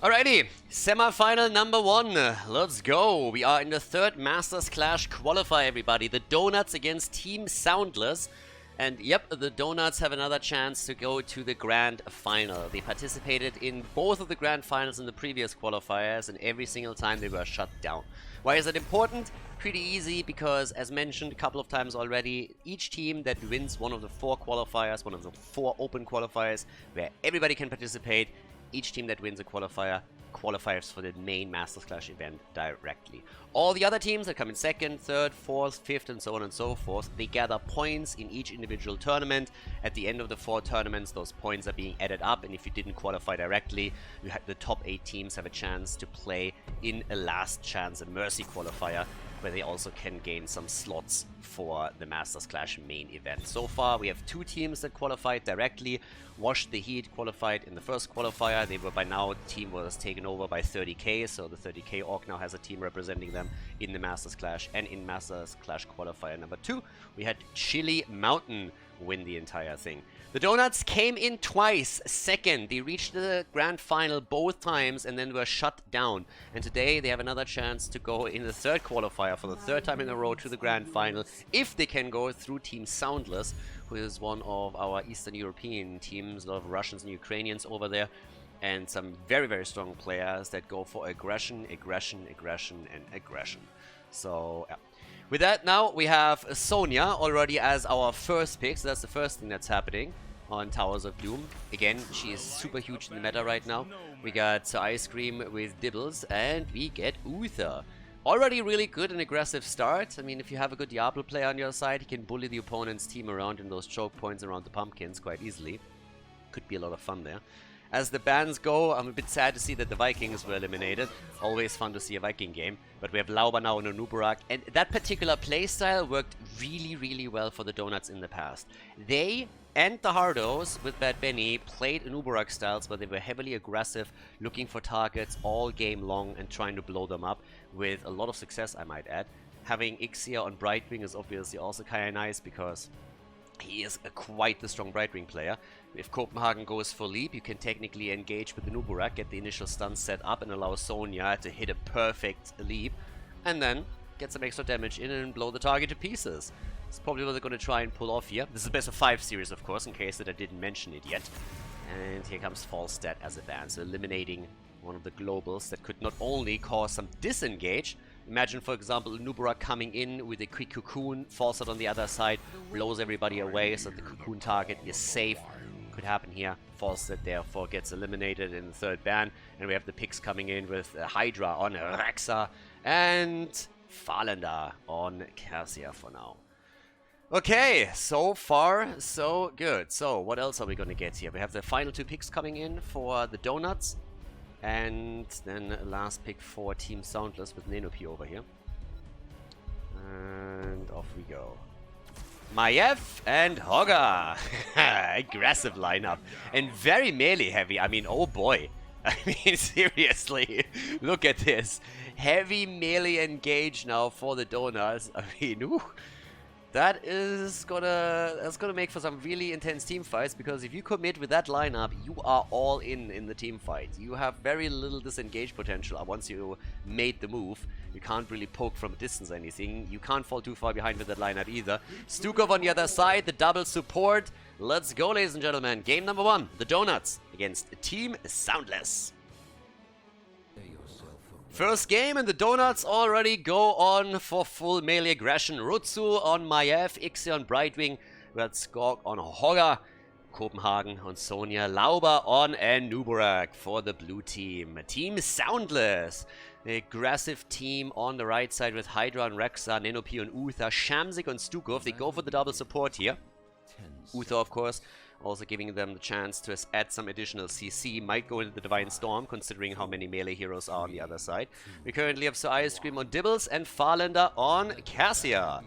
Alrighty, semi-final number 1. Let's go. We are in the third Masters Clash qualifier, everybody. The Donuts against Team SoundLess. And yep, the Donuts have another chance to go to the Grand Final. They participated in both of the Grand Finals in the previous qualifiers, and every single time they were shut down. Why is that important? Pretty easy, because as mentioned a couple of times already, each team that wins one of the 4 qualifiers, one of the 4 open qualifiers, where everybody can participate, each team that wins a qualifier qualifies for the main Masters Clash event directly. All the other teams that come in 2nd, 3rd, 4th, 5th and so on and so forth, they gather points in each individual tournament. At the end of the 4 tournaments, those points are being added up, and if you didn't qualify directly, the top 8 teams have a chance to play in a last chance and mercy qualifier, where they also can gain some slots for the Masters Clash main event. So far, we have 2 teams that qualified directly. Wash the Heat qualified in the first qualifier. They were by now, the team was taken over by 30K, so the 30K org now has a team representing them in the Masters Clash. And in Masters Clash qualifier number 2, we had Chili Mountain win the entire thing. The Donuts came in twice, 2nd. They reached the Grand Final both times and then were shut down. And today they have another chance to go in the 3rd qualifier for the 3rd time in a row to the Grand Final, if they can go through Team SoundLess, who is one of our Eastern European teams, a lot of Russians and Ukrainians over there, and some very, very strong players that go for aggression, aggression, aggression, and aggression. So, yeah. With that, now we have Sonia already as our first pick, so that's the first thing that's happening on Towers of Doom. Again, she is super huge in the meta right now. We got Ice Cream with Dibbles, and we get Uther. Already really good and aggressive start. I mean, if you have a good Diablo player on your side, he can bully the opponent's team around in those choke points around the pumpkins quite easily. Could be a lot of fun there. As the bans go, I'm a bit sad to see that the Vikings were eliminated. Always fun to see a Viking game. But we have Lauber now and Nuburak, and that particular playstyle worked really, really well for the Donuts in the past. They and the Hardos with Bad Benny played Nuburak styles where they were heavily aggressive, looking for targets all game long and trying to blow them up with a lot of success, I might add. Having Ixia on Brightwing is obviously also kind of nice, because he is quite the strong Brightwing player. If Copenhagen goes for leap, you can technically engage with the Nuburak, get the initial stun set up, and allow Sonya to hit a perfect leap, and then get some extra damage in and blow the target to pieces. It's probably what they're going to try and pull off here. This is a best of 5 series, of course, in case that I didn't mention it yet. And here comes Falstad as a ban, so eliminating one of the globals that could not only cause some disengage. Imagine, for example, Nuburak coming in with a quick cocoon, Falstad on the other side, blows everybody away so the cocoon target is safe. Could happen here. Falstad therefore gets eliminated in the 3rd ban, and we have the picks coming in with Hydra on Rexa and Falenda on Cassia for now. Okay, so far so good. So what else are we gonna get here? We have the final 2 picks coming in for the Donuts, and then last pick for Team SoundLess with Nenopi over here. And off we go. Maiev and Hogga. Aggressive lineup. And very melee heavy. I mean, oh boy. I mean, seriously. Look at this. Heavy melee engage now for the Donuts. I mean, ooh. That's gonna make for some really intense team fights, because if you commit with that lineup, you are all in the team fight. You have very little disengage potential once you made the move. You can't really poke from a distance or anything. You can't fall too far behind with that lineup either. Stukov on the other side, the double support. Let's go, ladies and gentlemen. Game number 1, the Donuts against Team SoundLess. First game, and the Donuts already go on for full melee aggression. Rutsu on Maiev, Ixia on Brightwing, we had Skork on Hogga, Copenhagen on Sonya, Lauber on Nuburak for the blue team. Team SoundLess, the aggressive team on the right side with Hydra on Rexa, Nenopi on Uther, Shamsik on Stukov. They go for the double support here. Uther, of course, also giving them the chance to add some additional CC. Might go into the Divine Storm, considering how many melee heroes are on the other side. We currently have Sir Ice Cream on Dibbles and Falenda on Cassia.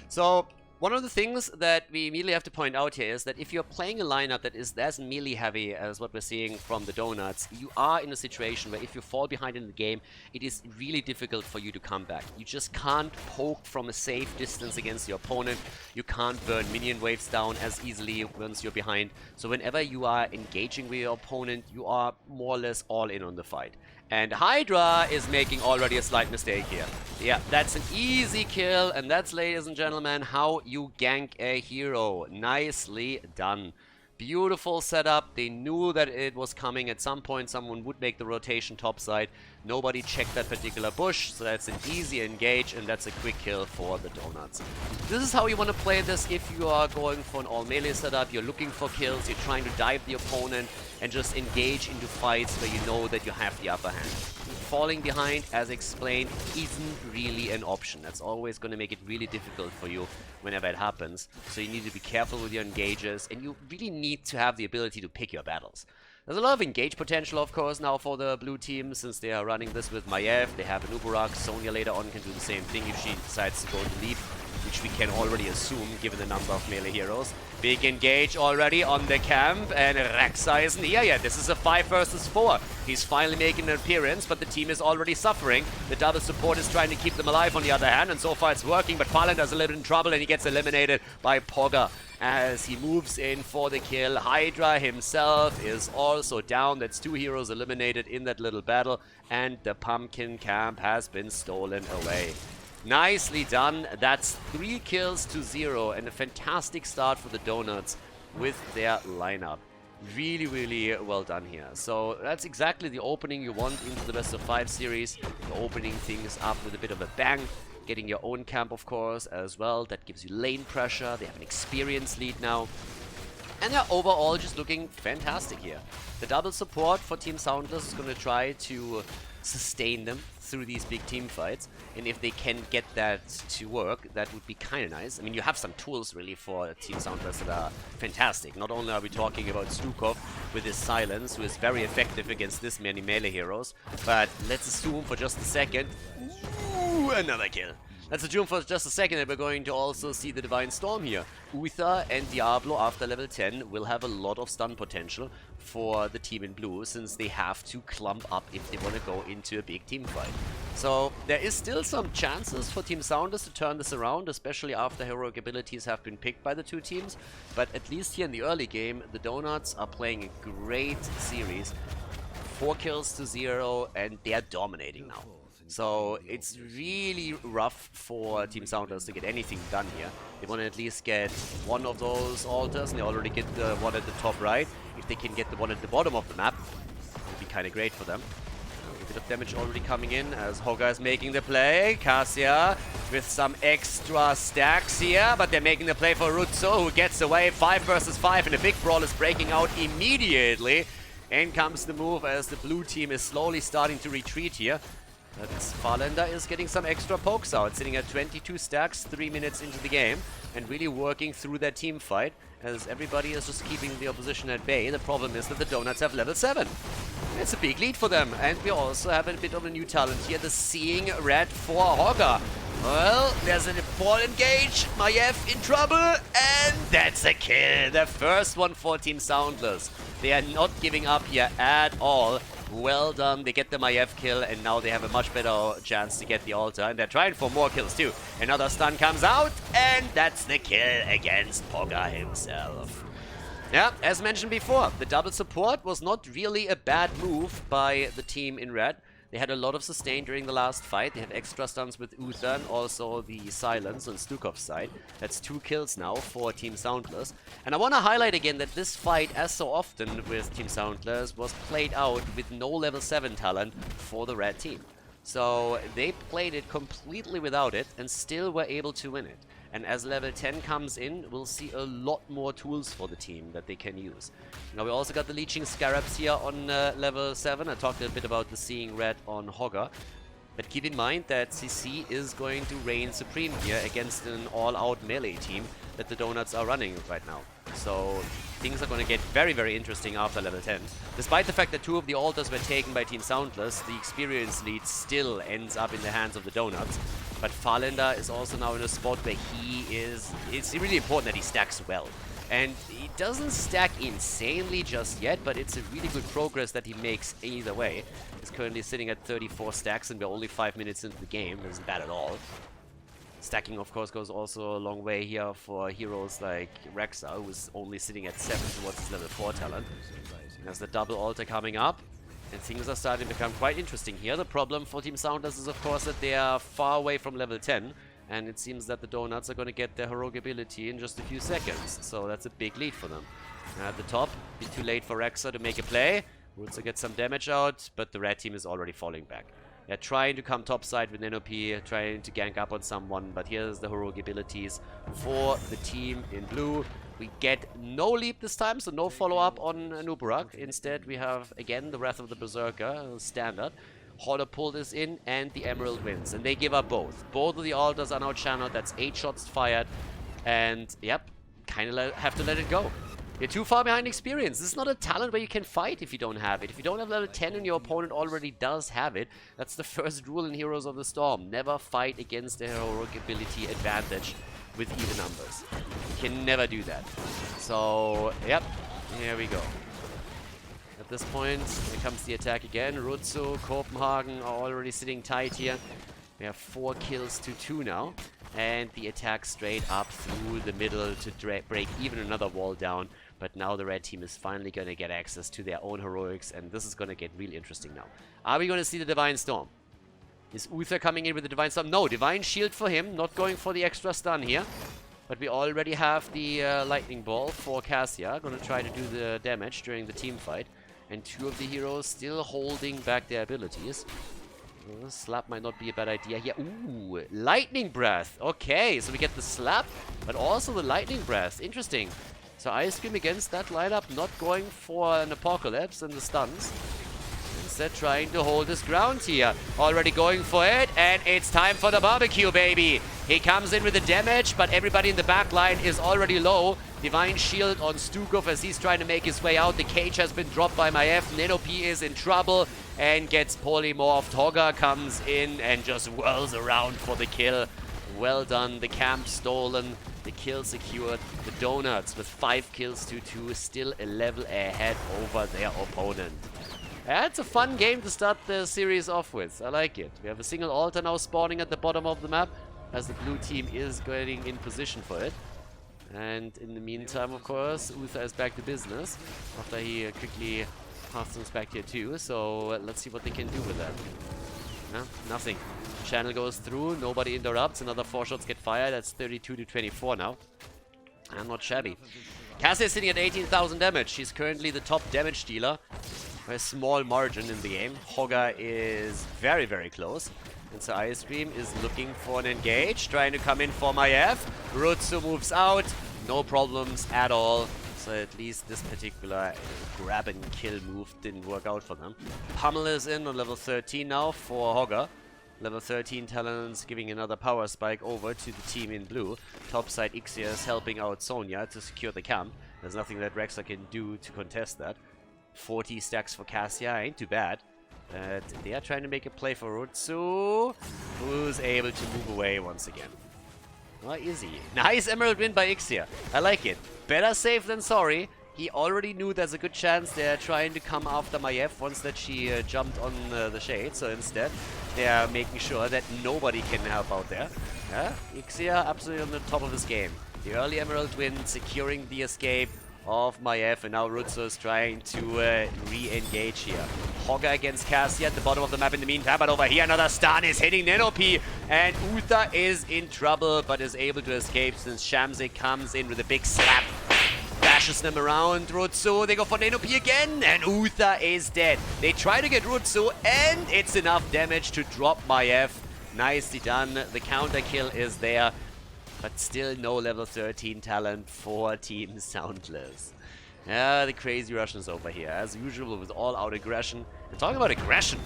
So, One of the things that we immediately have to point out here is that if you're playing a lineup that is as melee heavy as what we're seeing from the Donuts, you are in a situation where if you fall behind in the game, it is really difficult for you to come back. You just can't poke from a safe distance against your opponent. You can't burn minion waves down as easily once you're behind. So whenever you are engaging with your opponent, you are more or less all in on the fight. And Hydra is making already a slight mistake here. Yeah, that's an easy kill, and that's, ladies and gentlemen, how you gank a hero. Nicely done. Beautiful setup. They knew that it was coming. At some point, someone would make the rotation topside. Nobody checked that particular bush, so that's an easy engage, and that's a quick kill for the Donuts. This is how you want to play this if you are going for an all-melee setup. You're looking for kills, you're trying to dive the opponent, and just engage into fights where you know that you have the upper hand. Falling behind, as explained, isn't really an option. That's always going to make it really difficult for you whenever it happens. So you need to be careful with your engages, and you really need to have the ability to pick your battles. There's a lot of engage potential, of course, now for the blue team, since they are running this with Maiev. They have an Uburak. Sonya later on can do the same thing if she decides to go to leap, which we can already assume given the number of melee heroes. Big engage already on the camp, and Rek'Sai isn't here yet. This is a 5 versus 4. He's finally making an appearance, but the team is already suffering. The double support is trying to keep them alive on the other hand, and so far it's working, but Farlander's a little bit in trouble, and he gets eliminated by Pogga as he moves in for the kill. Hydra himself is also down. That's 2 heroes eliminated in that little battle, and the pumpkin camp has been stolen away. Nicely done. That's 3 kills to 0, and a fantastic start for the Donuts with their lineup. Really, really well done here. So that's exactly the opening you want into the best of 5 series. You're opening things up with a bit of a bang. Getting your own camp, of course, as well. That gives you lane pressure. They have an experience lead now. And they're overall just looking fantastic here. The double support for Team SoundLess is going to try to sustain them through these big team fights, and if they can get that to work, that would be kind of nice. I mean, you have some tools really for Team SoundLess that are fantastic. Not only are we talking about Stukov with his silence, who is very effective against this many melee heroes, but let's assume for just a second, ooh, another kill. Let's assume for just a second that we're going to also see the Divine Storm here. Uther and Diablo after level 10 will have a lot of stun potential for the team in blue, since they have to clump up if they want to go into a big team fight. So there is still some chances for Team SoundLess to turn this around, especially after heroic abilities have been picked by the 2 teams. But at least here in the early game, the Donuts are playing a great series. 4 kills to 0, and they're dominating now. So it's really rough for Team SoundLess to get anything done here. They want to at least get one of those altars, and they already get the one at the top right. If they can get the one at the bottom of the map, it would be kind of great for them. A bit of damage already coming in as Hogga is making the play. Cassia with some extra stacks here, but they're making the play for Rutzo, who gets away. 5 versus 5, and a big brawl is breaking out immediately. In comes the move as the blue team is slowly starting to retreat here. But Farlander is getting some extra pokes out, sitting at 22 stacks 3 minutes into the game, and really working through their team fight, as everybody is just keeping the opposition at bay. The problem is that the Donuts have level 7. It's a big lead for them, and we also have a bit of a new talent here, the Seeing Red for Hogga. Well, there's an important engage, Maiev in trouble, and that's a kill. The first one for Team SoundLess. They are not giving up here at all. Well done, they get the Maiev kill, and now they have a much better chance to get the altar, and they're trying for more kills too. Another stun comes out, and that's the kill against Pogga himself. Yeah, as mentioned before, the double support was not really a bad move by the team in red. They had a lot of sustain during the last fight. They have extra stuns with Uther and also the silence on Stukov's side. That's 2 kills now for Team SoundLess. And I want to highlight again that this fight, as so often with Team SoundLess, was played out with no level 7 talent for the red team. So they played it completely without it and still were able to win it. And as level 10 comes in, we'll see a lot more tools for the team that they can use. Now we also got the Leeching Scarabs here on level 7. I talked a bit about the Seeing Red on Hogga. But keep in mind that CC is going to reign supreme here against an all-out melee team that the Donuts are running right now. So things are going to get very, very interesting after level 10. Despite the fact that 2 of the altars were taken by Team SoundLess, the experience lead still ends up in the hands of the Donuts. But Farlander is also now in a spot where it's really important that he stacks well. And he doesn't stack insanely just yet, but it's a really good progress that he makes either way. He's currently sitting at 34 stacks and we're only 5 minutes into the game. Isn't bad at all. Stacking, of course, goes also a long way here for heroes like Rexa, who's only sitting at 7 towards his level 4 talent. There's the double altar coming up, and things are starting to become quite interesting here. The problem for Team SoundLess is, of course, that they are far away from level 10, and it seems that the Donuts are going to get their heroic ability in just a few seconds. So that's a big lead for them. At the top, be too late for Rexa to make a play. Rutsu gets some damage out, but the red team is already falling back. They're trying to come topside with NOP, trying to gank up on someone, but here's the heroic abilities for the team in blue. We get no leap this time, so no follow-up on Nubarak. Instead, we have, again, the Wrath of the Berserker, standard. Khaldor pulled this in, and the Emerald wins. And they give up both. Both of the altars are now channeled. That's 8 shots fired. And, yep, kind of have to let it go. You're too far behind experience. This is not a talent where you can fight if you don't have it. If you don't have level 10 and your opponent already does have it, that's the first rule in Heroes of the Storm. Never fight against the heroic ability advantage with even numbers. You can never do that. So, yep, here we go. At this point, here comes the attack again. Rutsu, Copenhagen are already sitting tight here. We have 4 kills to 2 now. And the attack straight up through the middle to break even another wall down. But now the red team is finally going to get access to their own heroics, and this is going to get really interesting now. Are we going to see the Divine Storm? Is Uther coming in with the Divine Storm? No, Divine Shield for him, not going for the extra stun here. But we already have the Lightning Ball for Cassia, going to try to do the damage during the team fight. And 2 of the heroes still holding back their abilities. Slap might not be a bad idea here. Ooh, Lightning Breath. Okay, so we get the slap, but also the Lightning Breath. Interesting. So Ice Cream against that lineup, not going for an Apocalypse and the stuns. Instead trying to hold his ground here. Already going for it, and it's time for the barbecue, baby. He comes in with the damage, but everybody in the back line is already low. Divine Shield on Stukov as he's trying to make his way out. The cage has been dropped by Maiev. NOP is in trouble and gets polymorphed. Hogger comes in and just whirls around for the kill. Well done. The camp stolen. The kill secured. The Donuts with 5 kills to 2, still a level ahead over their opponent. It's a fun game to start the series off with. I like it. We have a single altar now spawning at the bottom of the map as the blue team is getting in position for it. And in the meantime, of course, Uther is back to business after he quickly passed things back here too. So let's see what they can do with that. No, nothing. Channel goes through, nobody interrupts. Another 4 shots get fired. That's 32 to 24 now. And not shabby. Cassie is sitting at 18,000 damage. She's currently the top damage dealer by a small margin in the game. Hogger is very, very close. And so Ice Cream is looking for an engage, trying to come in for Maiev. Rutsu moves out, no problems at all. So at least this particular grab and kill move didn't work out for them. Pummel is in on level 13 now for Hogger. Level 13 talents giving another power spike over to the team in blue. Topside Ixia is helping out Sonya to secure the camp. There's nothing that Rexa can do to contest that. 40 stacks for Cassia, ain't too bad. But they are trying to make a play for Rutsu, who's able to move away once again. Oh, easy. Nice Emerald win by Ixia. I like it. Better safe than sorry. He already knew there's a good chance they're trying to come after Maiev once that she jumped on the shade. So instead, they're making sure that nobody can help out there. Yeah? Ixia absolutely on the top of his game. The early Emerald win, securing the escape of Maiev, and now Rutsu is trying to re-engage here. Hogger against Cassia at the bottom of the map in the meantime, but over here another stun is hitting NOP, and Uther is in trouble, but is able to escape since Shamsik comes in with a big slap. Bashes them around. Rutsu, they go for NOP again, and Uther is dead. They try to get Rutsu, and it's enough damage to drop Maiev. Nicely done. The counter kill is there. But still no level 13 talent for Team SoundLess. Yeah, the crazy Russians over here, as usual, with all-out aggression. And talking about aggression,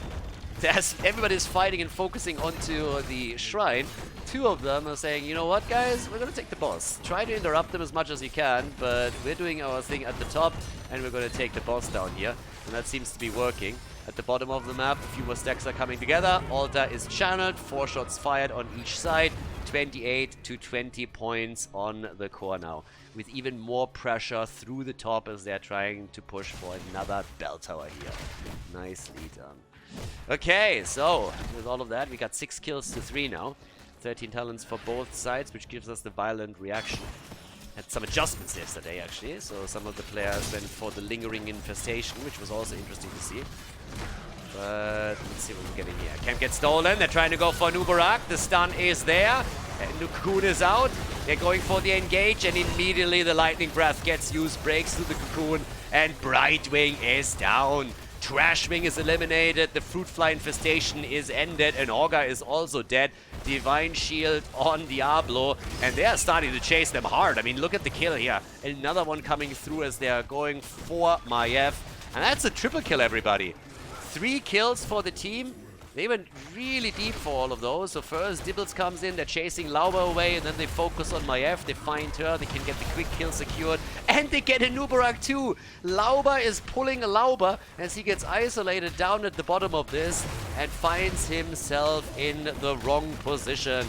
as everybody's fighting and focusing onto the shrine, two of them are saying, you know what, guys, we're gonna take the boss. Try to interrupt them as much as you can, but we're doing our thing at the top, and we're gonna take the boss down here. And that seems to be working. At the bottom of the map, a few more stacks are coming together. Altar is channeled, 4 shots fired on each side. 28 to 20 points on the core now, with even more pressure through the top as they're trying to push for another bell tower here. Nicely done. Okay, so with all of that, we got 6 kills to 3 now. 13 talents for both sides, which gives us the violent reaction. Had some adjustments yesterday, actually, so some of the players went for the lingering infestation, which was also interesting to see. But let's see what we're getting here. Camp gets stolen. They're trying to go for Nubarak. The stun is there. And Cocoon is out. They're going for the engage, and immediately the lightning breath gets used, breaks through the Cocoon, and Brightwing is down. Trashwing is eliminated. The Fruit Fly infestation is ended, and Orga is also dead. Divine Shield on Diablo, and they are starting to chase them hard. I mean, look at the kill here. Another one coming through as they are going for Maiev. And that's a triple kill, everybody. 3 kills for the team. They went really deep for all of those. So first, Dibbles comes in, they're chasing Lauber away, and then they focus on Maiev. They find her, they can get the quick kill secured, and they get a Nubarak too. Lauber is pulling a Lauber as he gets isolated down at the bottom of this and finds himself in the wrong position.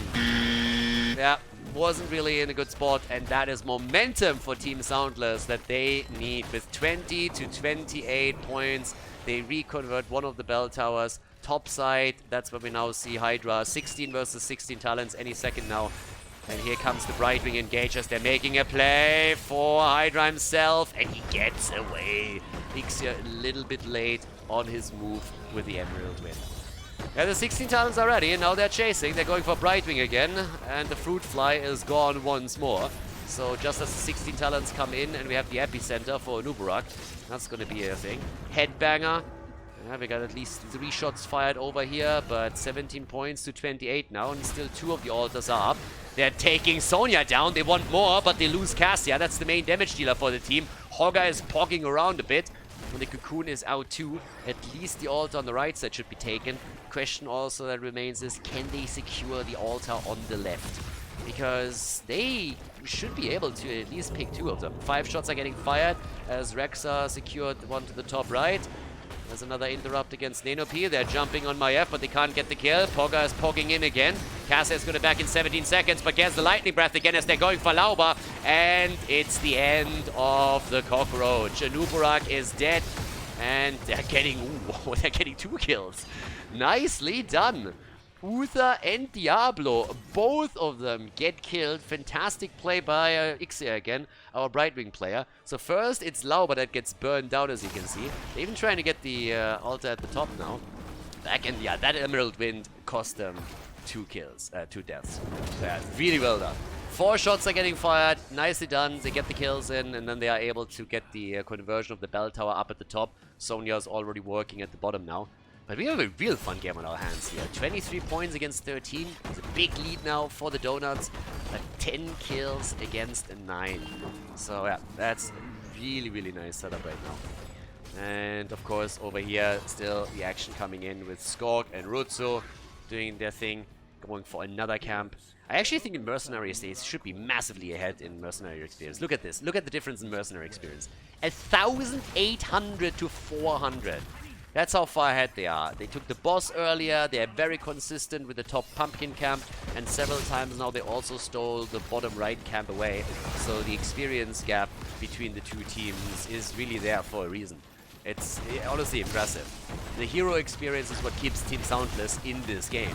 Yeah, wasn't really in a good spot, and that is momentum for Team SoundLess that they need. With 20 to 28 points, they reconvert one of the bell towers. Top side, that's where we now see Hydra. 16 versus 16 talents any second now. And here comes the Brightwing engage as they're making a play for Hydra himself, and he gets away. Ixia a little bit late on his move with the Emerald Wind. Yeah, the 16 talents are ready, and now they're chasing. They're going for Brightwing again, and the Fruit Fly is gone once more. So just as the 16 talents come in, and we have the epicenter for Nubarak, that's going to be a thing. Headbanger. Yeah, we got at least 3 shots fired over here, but 17 points to 28 now, and still 2 of the altars are up. They're taking Sonya down. They want more, but they lose Cassia. That's the main damage dealer for the team. Hogger is pogging around a bit. And the Cocoon is out too. At least the altar on the right side should be taken. Question also that remains is, can they secure the altar on the left? Because they should be able to at least pick 2 of them. 5 shots are getting fired as Rexa secured one to the top right. There's another interrupt against Nenopy. They're jumping on Maiev, but they can't get the kill. Pogga is pogging in again. Cassia is going to back in 17 seconds, but gets the lightning breath again as they're going for Lauber. And it's the end of the cockroach. Nubarak is dead, and they're getting, ooh, they're getting 2 kills. Nicely done. Uther and Diablo, both of them get killed. Fantastic play by Ixia again, our Brightwing player. So first it's Lauber that gets burned down, as you can see. They're even trying to get the altar at the top now. Back and yeah, that Emerald Wind cost them 2 kills, 2 deaths. Yeah, really well done. 4 shots are getting fired, nicely done. They get the kills in, and then they are able to get the conversion of the bell tower up at the top. Sonya's already working at the bottom now. But we have a real fun game on our hands here. 23 points against 13. It's a big lead now for the Donuts. But 10 kills against 9. So yeah, that's a really, really nice setup right now. And of course, over here, still the action coming in with Skork and Rutsu doing their thing, going for another camp. I actually think in Mercenary Estates should be massively ahead in Mercenary Experience. Look at this. Look at the difference in Mercenary Experience. 1,800 to 400. That's how far ahead they are. They took the boss earlier, they're very consistent with the top pumpkin camp, and several times now they also stole the bottom right camp away. So the experience gap between the 2 teams is really there for a reason. It's honestly impressive. The hero experience is what keeps Team SoundLess in this game.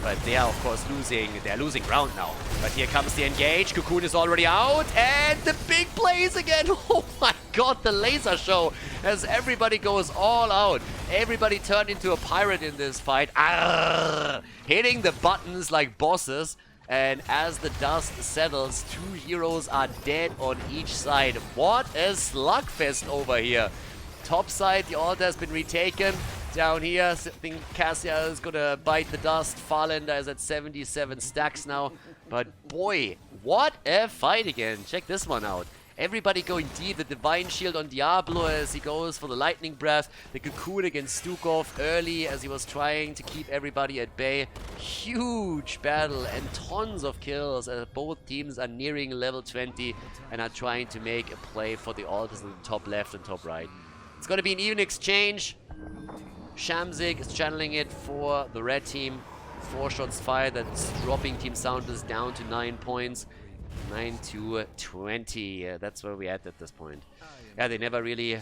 But they are, of course, they're losing ground now. But here comes the engage. Cocoon is already out. And the big plays again. Oh my god, the laser show as everybody goes all out. Everybody turned into a pirate in this fight. Arrgh! Hitting the buttons like bosses. And as the dust settles, 2 heroes are dead on each side. What a slugfest over here. Top side, the altar has been retaken. Down here, I think Cassia is gonna bite the dust. Farlander is at 77 stacks now. But boy, what a fight again. Check this one out. Everybody going deep. The Divine Shield on Diablo as he goes for the Lightning Breath. The Cocoon against Stukov early as he was trying to keep everybody at bay. Huge battle and tons of kills as both teams are nearing level 20 and are trying to make a play for the altars in the top left and top right. It's going to be an even exchange. Shamzik is channeling it for the red team. 4 shots fired. That's dropping Team SoundLess down to 9 points. 9-20. That's where we're at this point. Yeah, they never really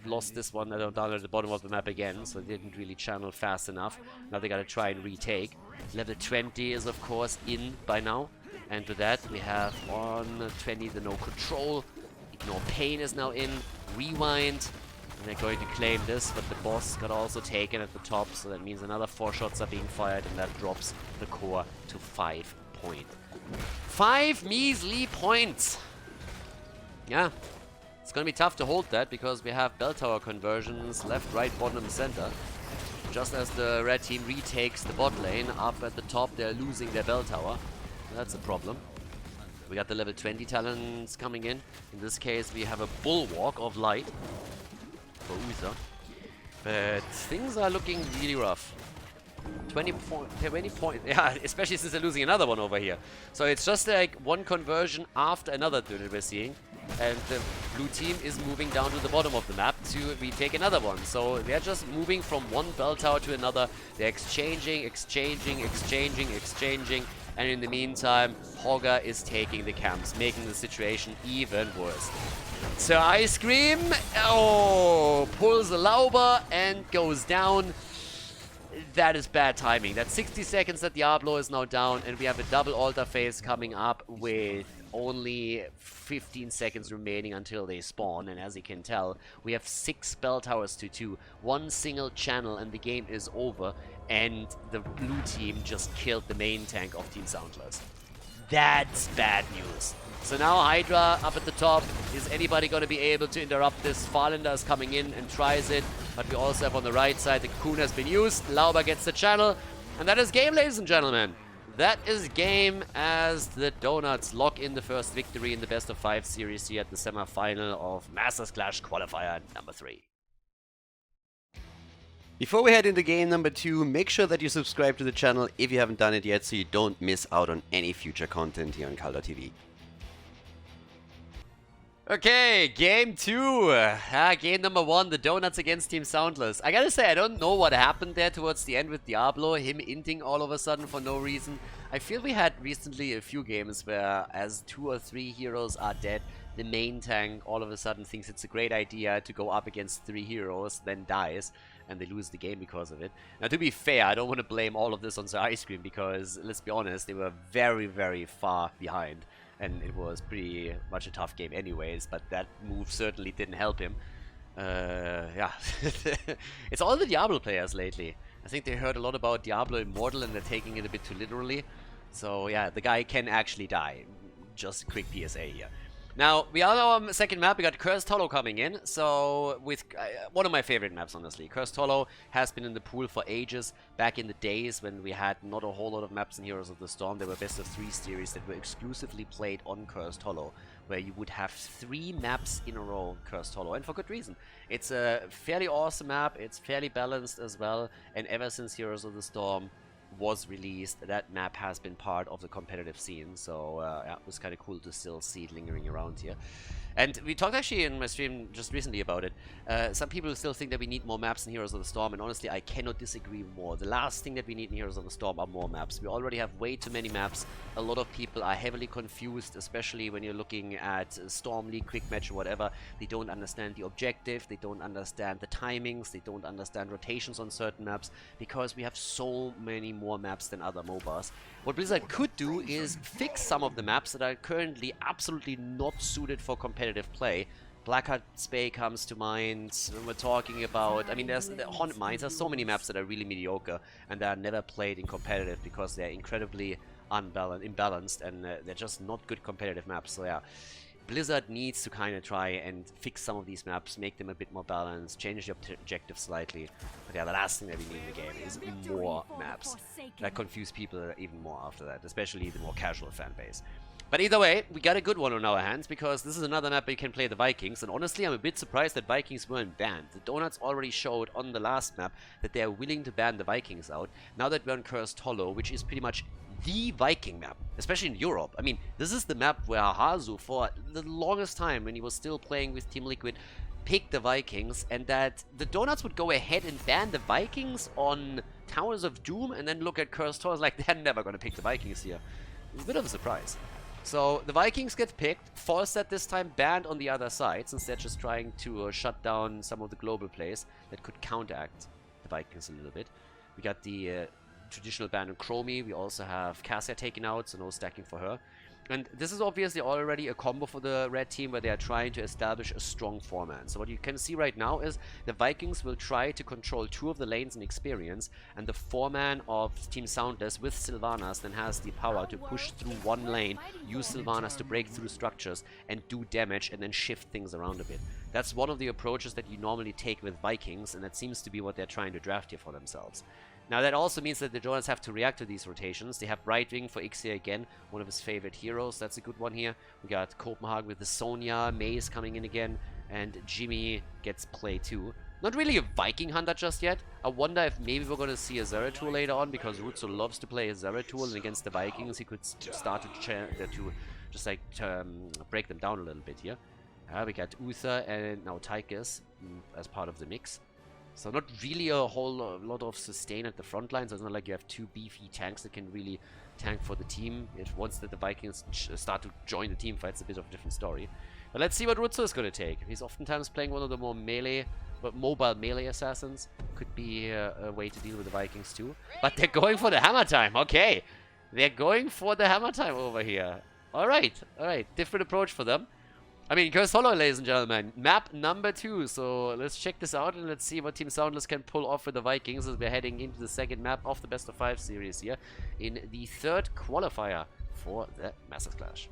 lost this one down at the bottom of the map again, so they didn't really channel fast enough. Now they gotta try and retake. Level 20 is of course in by now, and with that we have on 20 the no control. Ignore Pain is now in. Rewind. And they're going to claim this, but the boss got also taken at the top, so that means another 4 shots are being fired, and that drops the core to 5 points. 5 measly points! Yeah, it's gonna be tough to hold that, because we have bell tower conversions left, right, bottom, center. Just as the red team retakes the bot lane, up at the top they're losing their bell tower. That's a problem. We got the level 20 talents coming in. In this case we have a Bulwark of Light for Uther. But things are looking really rough. 20 point, yeah, especially since they're losing another one over here. So it's just like one conversion after another that we're seeing. And the blue team is moving down to the bottom of the map to retake another one. So they're just moving from one bell tower to another. They're exchanging. And in the meantime, Hogger is taking the camps, making the situation even worse. So Ice Cream, oh, pulls the Lauber and goes down. That is bad timing. That's 60 seconds that Diablo is now down, and we have a double altar phase coming up with only 15 seconds remaining until they spawn. And as you can tell, we have 6 bell towers to 2, one single channel, and the game is over. And the blue team just killed the main tank of Team SoundLess. That's bad news. So now Hydra up at the top. Is anybody going to be able to interrupt this? Farlander is coming in and tries it. But we also have on the right side, the Cocoon has been used. Lauber gets the channel. And that is game, ladies and gentlemen. That is game as the Donuts lock in the first victory in the best of 5 series here at the semifinal of Masters Clash Qualifier number 3. Before we head into game number 2, make sure that you subscribe to the channel if you haven't done it yet so you don't miss out on any future content here on Khaldor TV. Okay, game 2. Game number 1, the Donuts against Team SoundLess. I gotta say, I don't know what happened there towards the end with Diablo, him inting all of a sudden for no reason. I feel we had recently a few games where as 2 or 3 heroes are dead, the main tank all of a sudden thinks it's a great idea to go up against 3 heroes, then dies, and they lose the game because of it. Now, to be fair, I don't want to blame all of this on the Ice Cream, because, let's be honest, they were very, very far behind. And it was pretty much a tough game anyways, but that move certainly didn't help him. Yeah. It's all the Diablo players lately. I think they heard a lot about Diablo Immortal and they're taking it a bit too literally. So yeah, the guy can actually die. Just a quick PSA here. Now, we are on our second map. We got Cursed Hollow coming in. So, with one of my favorite maps, honestly. Cursed Hollow has been in the pool for ages. Back in the days when we had not a whole lot of maps in Heroes of the Storm, there were best of 3 series that were exclusively played on Cursed Hollow, where you would have 3 maps in a row, Cursed Hollow, and for good reason. It's a fairly awesome map. It's fairly balanced as well. And ever since Heroes of the Storm was released, that map has been part of the competitive scene, so yeah, it was kind of cool to still see it lingering around here. And we talked actually in my stream just recently about it. Some people still think that we need more maps in Heroes of the Storm, and honestly, I cannot disagree more. The last thing that we need in Heroes of the Storm are more maps. We already have way too many maps. A lot of people are heavily confused, especially when you're looking at Storm League, Quick Match, or whatever. They don't understand the objective, they don't understand the timings, they don't understand rotations on certain maps, because we have so many more maps than other MOBAs. What Blizzard could do is fix some of the maps that are currently absolutely not suited for competitive play. Blackheart's Bay comes to mind when we're talking about, I mean, there's the Haunted Mines. There's so many maps that are really mediocre and that are never played in competitive because they're incredibly imbalanced and they're just not good competitive maps. So yeah, Blizzard needs to kind of try and fix some of these maps, make them a bit more balanced, change the objective slightly. But yeah, the last thing that we need in the game is more maps that confuse people even more after that, especially the more casual fan base. But either way, we got a good one on our hands, because this is another map where you can play the Vikings, and honestly, I'm a bit surprised that Vikings weren't banned. The Donuts already showed on the last map that they are willing to ban the Vikings out, now that we're on Cursed Hollow, which is pretty much the Viking map, especially in Europe. I mean, this is the map where Hazu, for the longest time, when he was still playing with Team Liquid, picked the Vikings, and that the Donuts would go ahead and ban the Vikings on Towers of Doom, and then look at Cursed Hollow, like, they're never gonna pick the Vikings here. It's a bit of a surprise. So the Vikings get picked, Falstad this time banned on the other side, since they're just trying to shut down some of the global plays that could counteract the Vikings a little bit. We got the traditional ban on Chromie, we also have Cassia taken out, so no stacking for her. And this is obviously already a combo for the red team where they are trying to establish a strong four-man. So what you can see right now is the Vikings will try to control 2 of the lanes in experience, and the four-man of Team SoundLess with Sylvanas then has the power to push through one lane, use Sylvanas to break through structures and do damage and then shift things around a bit. That's one of the approaches that you normally take with Vikings, and that seems to be what they're trying to draft here for themselves. Now that also means that the Donuts have to react to these rotations. They have Brightwing for Ixia again, one of his favorite heroes. That's a good one here. We got Copenhagen with the Sonya, Maze coming in again, and Jimmy gets play too. Not really a Viking hunter just yet. I wonder if maybe we're going to see a Zeratul later on, because Rutsu loves to play a Zeratul, and against the Vikings he could start to just like break them down a little bit here. We got Uther and now Tychus as part of the mix. So not really a whole lot of sustain at the front lines. So it's not like you have 2 beefy tanks that can really tank for the team. Once that the Vikings start to join the team fight, it's a bit of a different story. But let's see what Rutsu is going to take. He's oftentimes playing one of the more melee, but mobile melee assassins. Could be a way to deal with the Vikings too. But they're going for the hammer time. Okay. They're going for the hammer time over here. Alright, alright. Different approach for them. I mean, Cursed Hollow, ladies and gentlemen. Map number 2. So let's check this out and let's see what Team SoundLess can pull off with the Vikings as we're heading into the second map of the Best of 5 series here in the 3rd qualifier for the Masters Clash.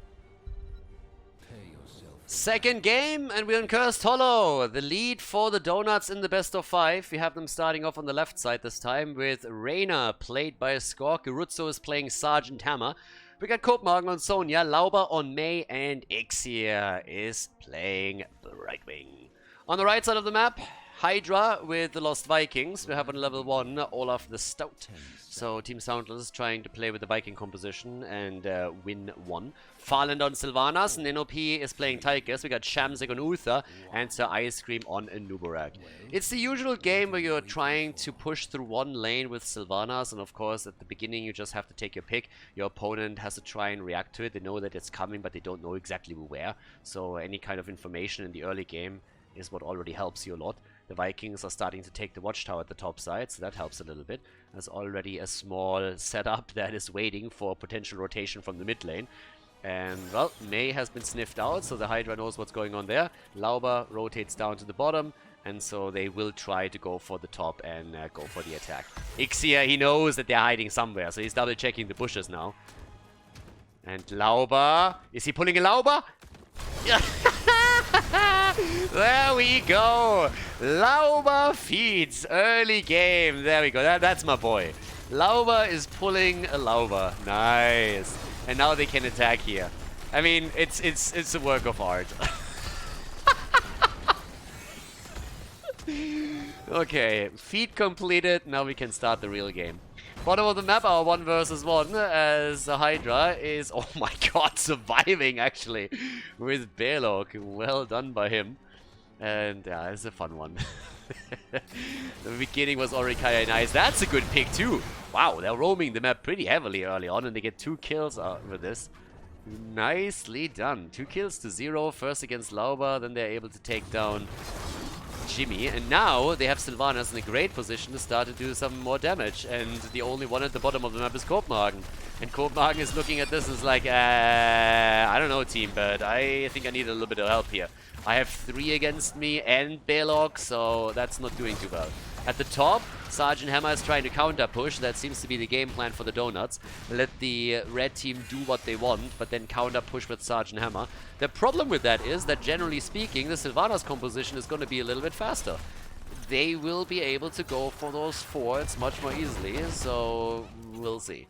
Second game, and we're in Cursed Hollow. The lead for the Donuts in the Best of 5. We have them starting off on the left side this time with Reyna, played by Skork. Gurutsu is playing Sergeant Hammer. We got Copenhagen on Sonya, Lauber on Mei, and Ixia is playing Brightwing. On the right side of the map, Hydra with the Lost Vikings. We have on level 1 Olaf the Stout. So Team SoundLess is trying to play with the Viking composition and win 1. Farland on Sylvanas, and NOP is playing Tychus. We got Shamsik on Uther and Sir Ice Cream on Nubarak. It's the usual game where you're trying to push through one lane with Sylvanas, and of course at the beginning you just have to take your pick. Your opponent has to try and react to it. They know that it's coming, but they don't know exactly where. So any kind of information in the early game is what already helps you a lot. The Vikings are starting to take the watchtower at the top side, so that helps a little bit. There's already a small setup that is waiting for potential rotation from the mid lane. And, well, Mei has been sniffed out, so the Hydra knows what's going on there. Lauber rotates down to the bottom, and so they will try to go for the top and go for the attack. Ixia, he knows that they're hiding somewhere, so he's double checking the bushes now. And Lauber, is he pulling a Lauber? There we go. Lauber feeds early game. There we go. That's my boy. Lauber is pulling a Lauber. Nice. And now they can attack here. I mean, it's a work of art. Okay, feed completed. Now we can start the real game. Bottom of the map, our 1 versus 1 as Hydra is, oh my god, surviving actually with Belok. Well done by him. And yeah, it's a fun one. The beginning was Orikaya nice. That's a good pick too. Wow, they're roaming the map pretty heavily early on and they get 2 kills out with this. Nicely done. 2 kills to 0. First against Lauber, then they're able to take down Jimmy, and now they have Sylvanas in a great position to start to do some more damage, and the only one at the bottom of the map is Copenhagen. And Copenhagen is looking at this and is like, I don't know team, but I think I need a little bit of help here. I have 3 against me and Belok, so that's not doing too well. At the top, Sergeant Hammer is trying to counter push. That seems to be the game plan for the Donuts. Let the red team do what they want, but then counter push with Sergeant Hammer. The problem with that is that generally speaking, the Sylvanas composition is going to be a little bit faster. They will be able to go for those forts much more easily, so we'll see.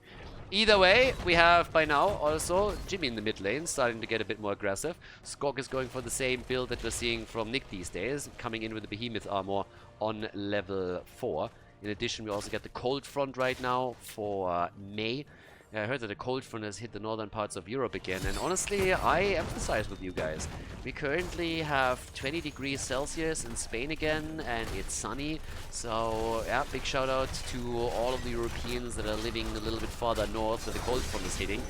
either way, we have by now also Jimmy in the mid lane starting to get a bit more aggressive. Skog is going for the same build that we're seeing from Nick these days, coming in with the Behemoth armor on level 4. In addition, we also get the Cold Front right now for May. I heard that the cold front has hit the northern parts of Europe again, and honestly, I empathize with you guys. We currently have 20 degrees Celsius in Spain again, and it's sunny. So, yeah, big shout out to all of the Europeans that are living a little bit farther north where the cold front is hitting.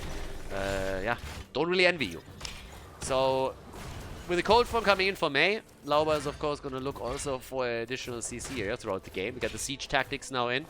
Yeah, don't really envy you. So, with the cold front coming in for May, Lauber is of course going to look also for additional CC here throughout the game. We got the siege tactics now in.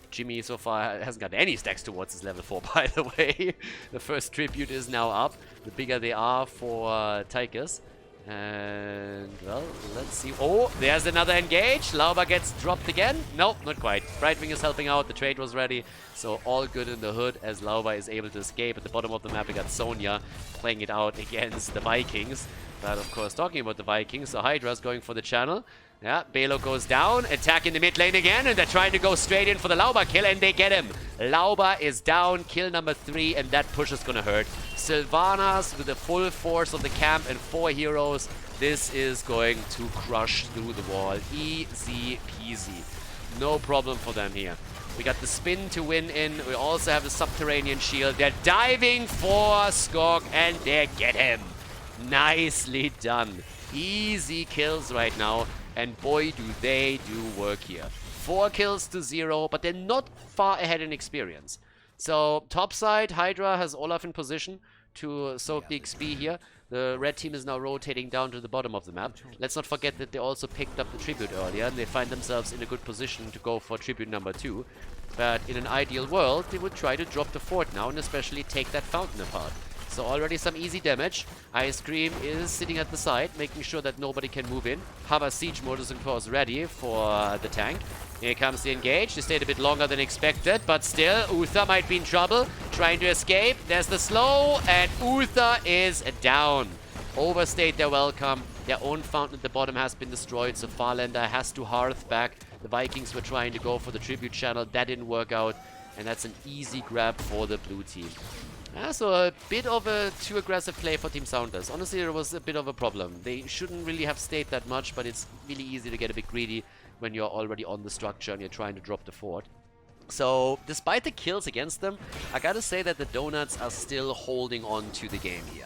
Jimmy so far hasn't got any stacks towards his level 4, by the way. The first tribute is now up. The bigger they are for Tychus. And, well, let's see. Oh, there's another engage. Lauber gets dropped again. Nope, not quite. Brightwing is helping out. The trade was ready. So all good in the hood as Lauber is able to escape. At the bottom of the map, we got Sonya playing it out against the Vikings. But, of course, talking about the Vikings, so Hydra's going for the channel. Yeah, Belo goes down, attack in the mid lane again, and they're trying to go straight in for the Lauber kill, and they get him. Lauber is down, kill number 3, and that push is gonna hurt. Sylvanas with the full force of the camp and 4 heroes. This is going to crush through the wall. Easy peasy. No problem for them here. We got the spin to win in. We also have the subterranean shield. They're diving for Skog, and they get him. Nicely done. Easy kills right now. And boy, do they do work here. 4 kills to 0, but they're not far ahead in experience. So, top side, Hydra has Olaf in position to soak the XP here. The red team is now rotating down to the bottom of the map. Let's not forget that they also picked up the tribute earlier, and they find themselves in a good position to go for tribute number 2. But in an ideal world, they would try to drop the fort now, and especially take that fountain apart. So already some easy damage. Ice Cream is sitting at the side, making sure that nobody can move in. Hava Siege mode is of course ready for the tank. Here comes the engage. They stayed a bit longer than expected, but still, Uther might be in trouble. Trying to escape. There's the slow, and Uther is down. Overstayed their welcome. Their own fountain at the bottom has been destroyed, so Farlander has to hearth back. The Vikings were trying to go for the tribute channel. That didn't work out, and that's an easy grab for the blue team. Yeah, so a bit of a too aggressive play for Team SoundLess. Honestly, there was a bit of a problem. They shouldn't really have stayed that much, but it's really easy to get a bit greedy when you're already on the structure and you're trying to drop the fort. So, despite the kills against them, I gotta say that the Donuts are still holding on to the game here.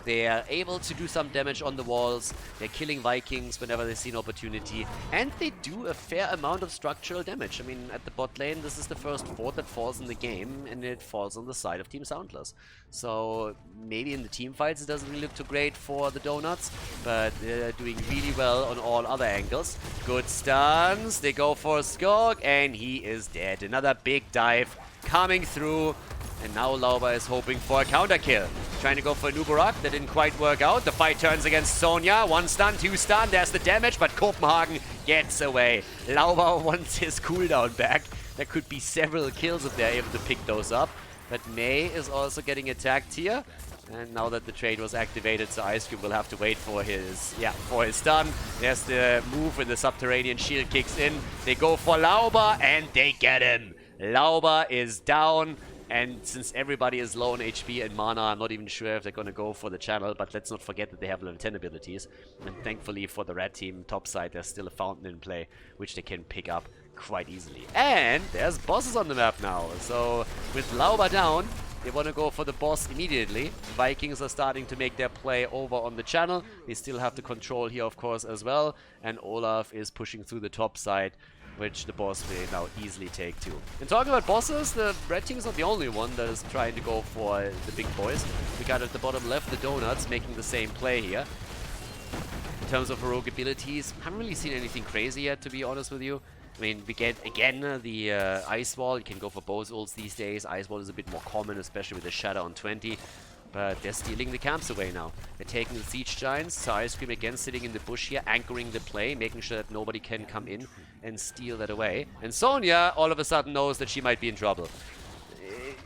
They are able to do some damage on the walls, they're killing Vikings whenever they see an opportunity, and they do a fair amount of structural damage. I mean, at the bot lane, this is the first fort that falls in the game, and it falls on the side of Team SoundLess. So, maybe in the team fights it doesn't really look too great for the Donuts, but they're doing really well on all other angles. Good stuns, they go for Skog, and he is dead. Another big dive coming through. And now Lauber is hoping for a counter kill. Trying to go for a Nubarak. That didn't quite work out. The fight turns against Sonya. 1 stun, 2 stun. There's the damage, but Copenhagen gets away. Lauber wants his cooldown back. There could be several kills if they're able to pick those up. But May is also getting attacked here. And now that the trade was activated, so Ice Cube will have to wait for his stun. There's the move when the subterranean shield kicks in. They go for Lauber, and they get him. Lauber is down. And since everybody is low on HP and mana, I'm not even sure if they're going to go for the channel, but let's not forget that they have level 10 abilities. And thankfully for the red team, top side, there's still a fountain in play, which they can pick up quite easily. And there's bosses on the map now. So with Lauber down, they want to go for the boss immediately. Vikings are starting to make their play over on the channel. They still have the control here, of course, as well. And Olaf is pushing through the top side, which the boss may now easily take too. And talking about bosses, the red team is not the only one that is trying to go for the big boys. We got at the bottom left the Donuts making the same play here. In terms of heroic abilities, haven't really seen anything crazy yet, to be honest with you. I mean, we get, again, the Ice Wall. You can go for both ults these days. Ice Wall is a bit more common, especially with the Shadow on 20. But they're stealing the camps away now. They're taking the Siege Giants. So Ice Cream again sitting in the bush here, anchoring the play, making sure that nobody can come in and steal that away. And Sonya all of a sudden knows that she might be in trouble.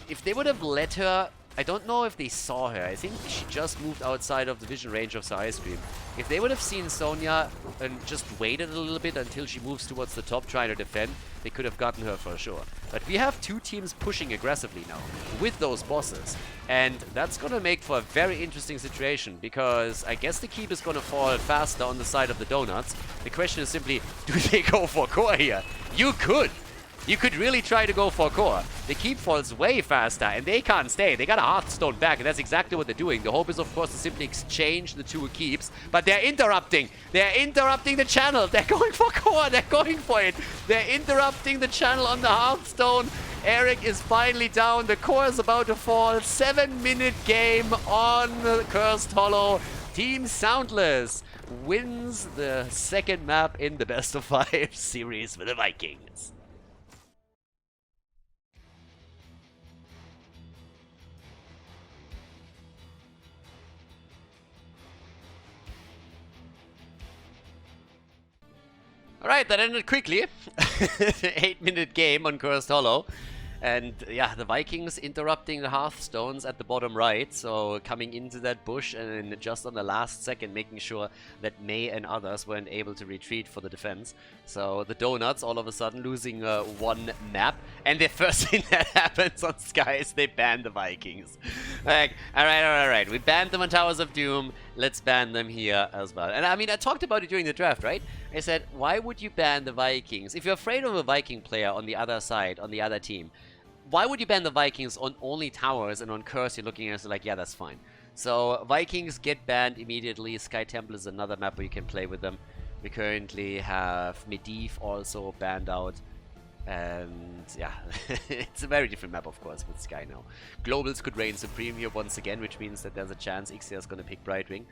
If they would have let her I don't know if they saw her. I think she just moved outside of the vision range of the ice cream. If they would have seen Sonya and just waited a little bit until she moves towards the top trying to defend, they could have gotten her for sure. But we have two teams pushing aggressively now with those bosses. And that's going to make for a very interesting situation because I guess the keep is going to fall faster on the side of the Donuts. The question is simply, do they go for core here? You could. You could really try to go for core. The keep falls way faster, and they can't stay. They got a Hearthstone back, and that's exactly what they're doing. The hope is, of course, to simply exchange the two keeps, but they're interrupting. They're interrupting the channel. They're going for core. They're going for it. They're interrupting the channel on the Hearthstone. Eric is finally down. The core is about to fall. 7-minute game on Cursed Hollow. Team SoundLess wins the second map in the best of 5 series with the Vikings. Alright, that ended quickly. 8-minute game on Cursed Hollow. And yeah, the Vikings interrupting the Hearthstones at the bottom right. So coming into that bush and just on the last second making sure that May and others weren't able to retreat for the defense. So the Donuts all of a sudden losing one map. And the first thing that happens on Sky is they ban the Vikings. Like, alright. We banned them on Towers of Doom. Let's ban them here as well. And I mean, I talked about it during the draft, right? I said, why would you ban the Vikings? If you're afraid of a Viking player on the other side, on the other team, why would you ban the Vikings on only towers and on Curse you're looking at it like, yeah, that's fine. So Vikings get banned immediately. Sky Temple is another map where you can play with them. We currently have Medivh also banned out. And yeah, it's a very different map, of course, with Sky now. Globals could reign supreme here once again, which means that there's a chance Ixia is going to pick Brightwing.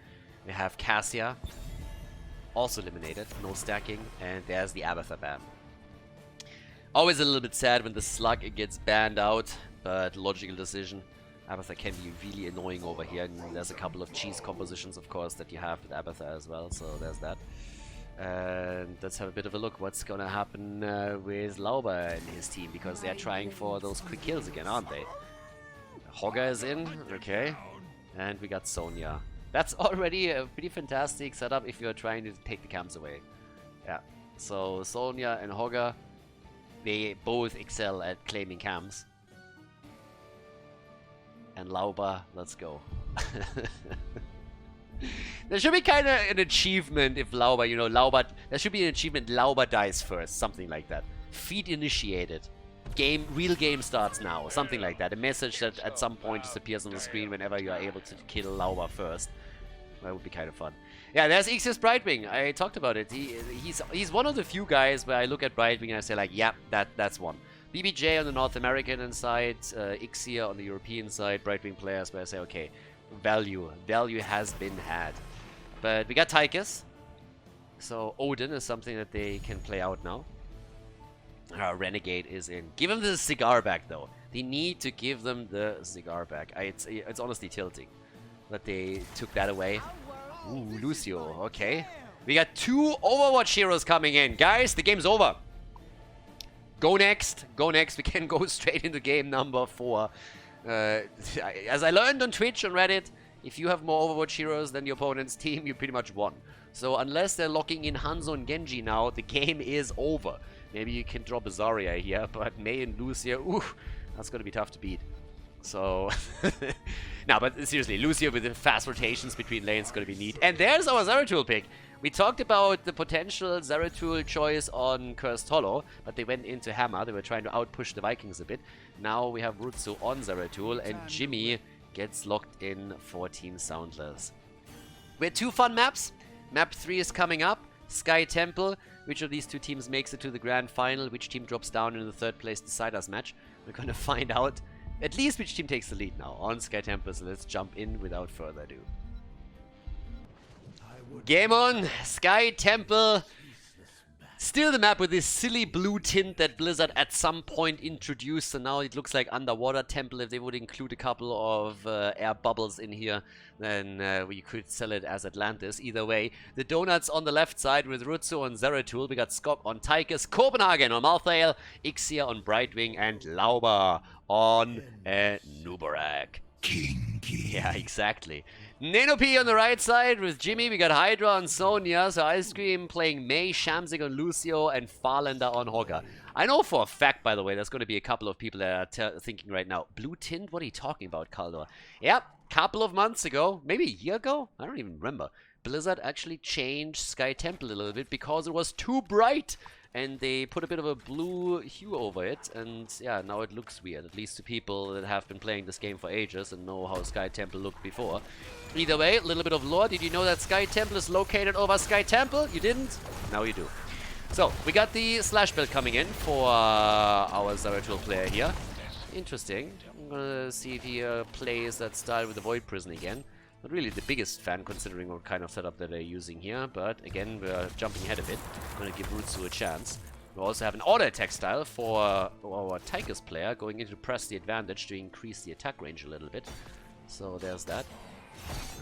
We have Cassia, also eliminated, no stacking, and there's the Abathur ban. Always a little bit sad when the Slug gets banned out, but logical decision. Abathur can be really annoying over here, and there's a couple of cheese compositions, of course, that you have with Abathur as well, so there's that. And let's have a bit of a look what's gonna happen with Lauber and his team, because they're trying for those quick kills again, aren't they? Hogger is in, okay. And we got Sonya. That's already a pretty fantastic setup if you're trying to take the camps away. Yeah, so Sonya and Hogger, they both excel at claiming camps. And Lauber, let's go. There should be kind of an achievement if Lauber, you know, there should be an achievement, Lauber dies first, something like that. Feat initiated. Real game starts now, something like that. A message that at some point just appears on the screen whenever you are able to kill Lauber first. That would be kind of fun. Yeah, there's Ixia's Brightwing. I talked about it. He's one of the few guys where I look at Brightwing and I say like, yeah, that's one. BBJ on the North American side, Ixia on the European side, Brightwing players where I say, okay, value has been had. But we got Tychus, so Odin is something that they can play out now. Renegade is in. Give them the cigar back though. They need to give them the cigar back. It's honestly tilting that they took that away. Ooh, Lucio, okay. We got 2 Overwatch heroes coming in. Guys, the game's over. Go next. We can go straight into game number 4. As I learned on Twitch, on Reddit, if you have more Overwatch heroes than your opponent's team, you pretty much won. So unless they're locking in Hanzo and Genji now, the game is over. Maybe you can drop a Zarya here, but Mei and Lucia, ooh, that's going to be tough to beat. So, no, but seriously, Lucia with the fast rotations between lanes is going to be neat. And there's our Zeratul pick. We talked about the potential Zeratul choice on Cursed Hollow, but they went into Hammer. They were trying to outpush the Vikings a bit. Now we have Rutsu on Zeratul, and Jimmy gets locked in for Team SoundLess. We had 2 fun maps. Map 3 is coming up. Sky Temple. Which of these 2 teams makes it to the grand final? Which team drops down in the 3rd place Deciders match? We're going to find out at least which team takes the lead now on Sky Temple. So let's jump in without further ado. Game on! Sky Temple. Still the map with this silly blue tint that Blizzard at some point introduced. So now it looks like Underwater Temple. If they would include a couple of air bubbles in here, then we could sell it as Atlantis. Either way, the Donuts on the left side with Rutsu on Zeratul. We got Skok on Tychus, Copenhagen on Malthael, Ixia on Brightwing, and Lauber on Nubarak. Yeah, exactly. Nano P on the right side with Jimmy. We got Hydra on Sonya. So Ice Cream playing Mei, Shamsik on Lucio, and Farlander on Hogger. I know for a fact, by the way, there's going to be a couple of people that are thinking right now, blue tint? What are you talking about, Khaldor? Yep, couple of months ago, maybe a year ago? I don't even remember. Blizzard actually changed Sky Temple a little bit because it was too bright. And they put a bit of a blue hue over it, and yeah, now it looks weird, at least to people that have been playing this game for ages and know how Sky Temple looked before. Either way, a little bit of lore. Did you know that Sky Temple is located over Sky Temple? You didn't? Now you do. So, we got the Slash build coming in for our Zeratul player here. Interesting. I'm gonna see if he plays that style with the Void Prison again. Not really the biggest fan considering what kind of setup that they're using here, but again, we're jumping ahead a bit. I'm gonna give Rutsu a chance. We also have an auto attack style for our Tychus player, going in to press the advantage to increase the attack range a little bit. So there's that.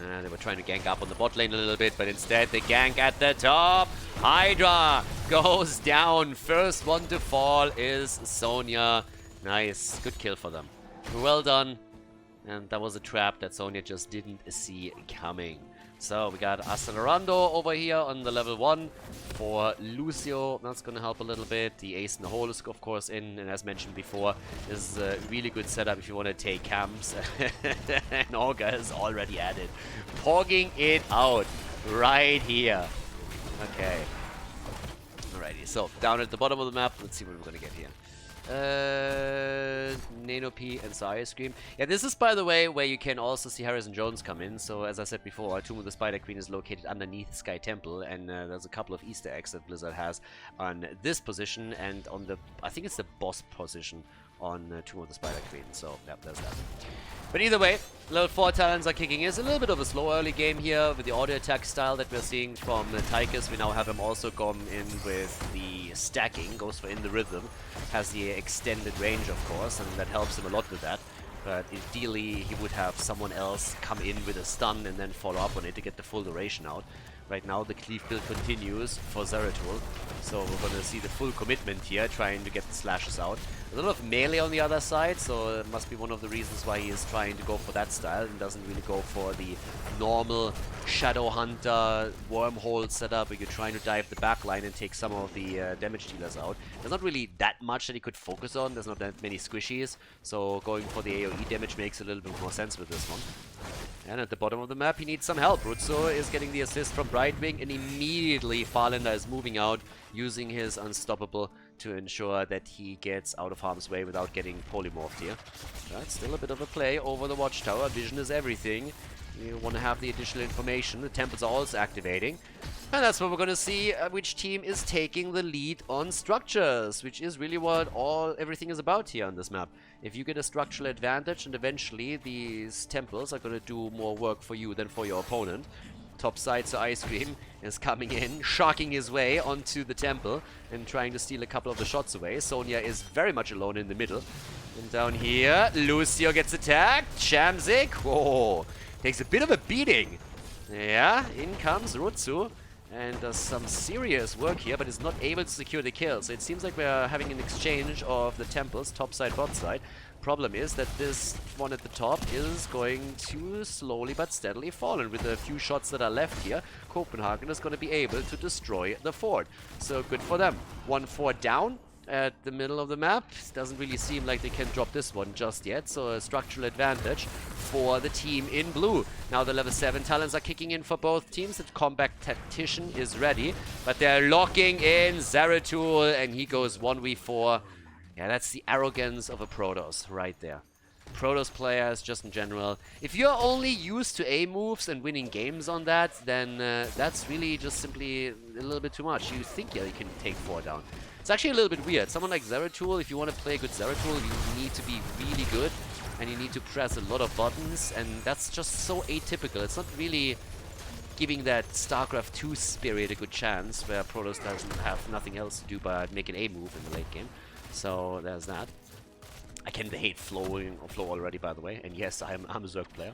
And they were trying to gank up on the bot lane a little bit, but instead they gank at the top. Hydra goes down. First one to fall is Sonya. Nice. Good kill for them. Well done. And that was a trap that Sonya just didn't see coming. So we got Acelerando over here on the level 1 for Lucio. That's going to help a little bit. The Ace in the hole is of course in, and as mentioned before, this is a really good setup if you want to take camps. And Orga is already at it. Pogging it out right here. Okay. Alrighty, so down at the bottom of the map, let's see what we're going to get here. Nano P and Ice Cream. Yeah, this is, by the way, where you can also see Harrison Jones come in. So, as I said before, Tomb of the Spider Queen is located underneath Sky Temple, and there's a couple of Easter eggs that Blizzard has on this position and on the, I think it's the boss position on Tomb of the Spider Queen. So, yeah, there's that. But either way, level 4 talents are kicking in. It's a little bit of a slow early game here with the auto attack style that we're seeing from Tychus. We now have him also come in with the stacking, goes for in the rhythm, has the extended range of course, and that helps him a lot with that. But ideally he would have someone else come in with a stun and then follow up on it to get the full duration out. Right now the cleave build continues for Zeratul, so we're going to see the full commitment here, trying to get the slashes out. A lot of melee on the other side, so it must be one of the reasons why he is trying to go for that style and doesn't really go for the normal Shadow Hunter wormhole setup where you're trying to dive the backline and take some of the damage dealers out. There's not really that much that he could focus on, there's not that many squishies, so going for the AoE damage makes a little bit more sense with this one. And at the bottom of the map, he needs some help. Rutsu is getting the assist from Brightwing, and immediately Farlander is moving out, using his Unstoppable to ensure that he gets out of harm's way without getting polymorphed here. That's still a bit of a play over the Watchtower. Vision is everything. You want to have the additional information. The temples are also activating. And that's what we're going to see, which team is taking the lead on structures, which is really what everything is about here on this map. If you get a structural advantage, and eventually these temples are going to do more work for you than for your opponent. Top side, so Ice Cream is coming in, sharking his way onto the temple and trying to steal a couple of the shots away. Sonya is very much alone in the middle. And down here, Lucio gets attacked. Shamsik, whoa, takes a bit of a beating. Yeah, in comes Rutsu and does some serious work here, but is not able to secure the kill. So it seems like we're having an exchange of the temples, top side, bot side. Problem is that this one at the top is going to slowly but steadily fall, and with the few shots that are left here, Copenhagen is going to be able to destroy the fort. So good for them. 1 fort down at the middle of the map. Doesn't really seem like they can drop this one just yet, so a structural advantage for the team in blue. Now the level 7 talents are kicking in for both teams. The Combat Tactician is ready, but they're locking in Zeratul, and he goes 1v4. Yeah, that's the arrogance of a Protoss right there. Protoss players, just in general, if you're only used to A moves and winning games on that, then that's really just simply a little bit too much. You think, yeah, you can take 4 down. It's actually a little bit weird. Someone like Zeratul, if you want to play a good Zeratul, you need to be really good, and you need to press a lot of buttons, and that's just so atypical. It's not really giving that StarCraft 2 spirit a good chance, where Protoss doesn't have nothing else to do but make an A move in the late game. So there's that. I can hate Flow already, by the way, and yes, I'm a Zerg player.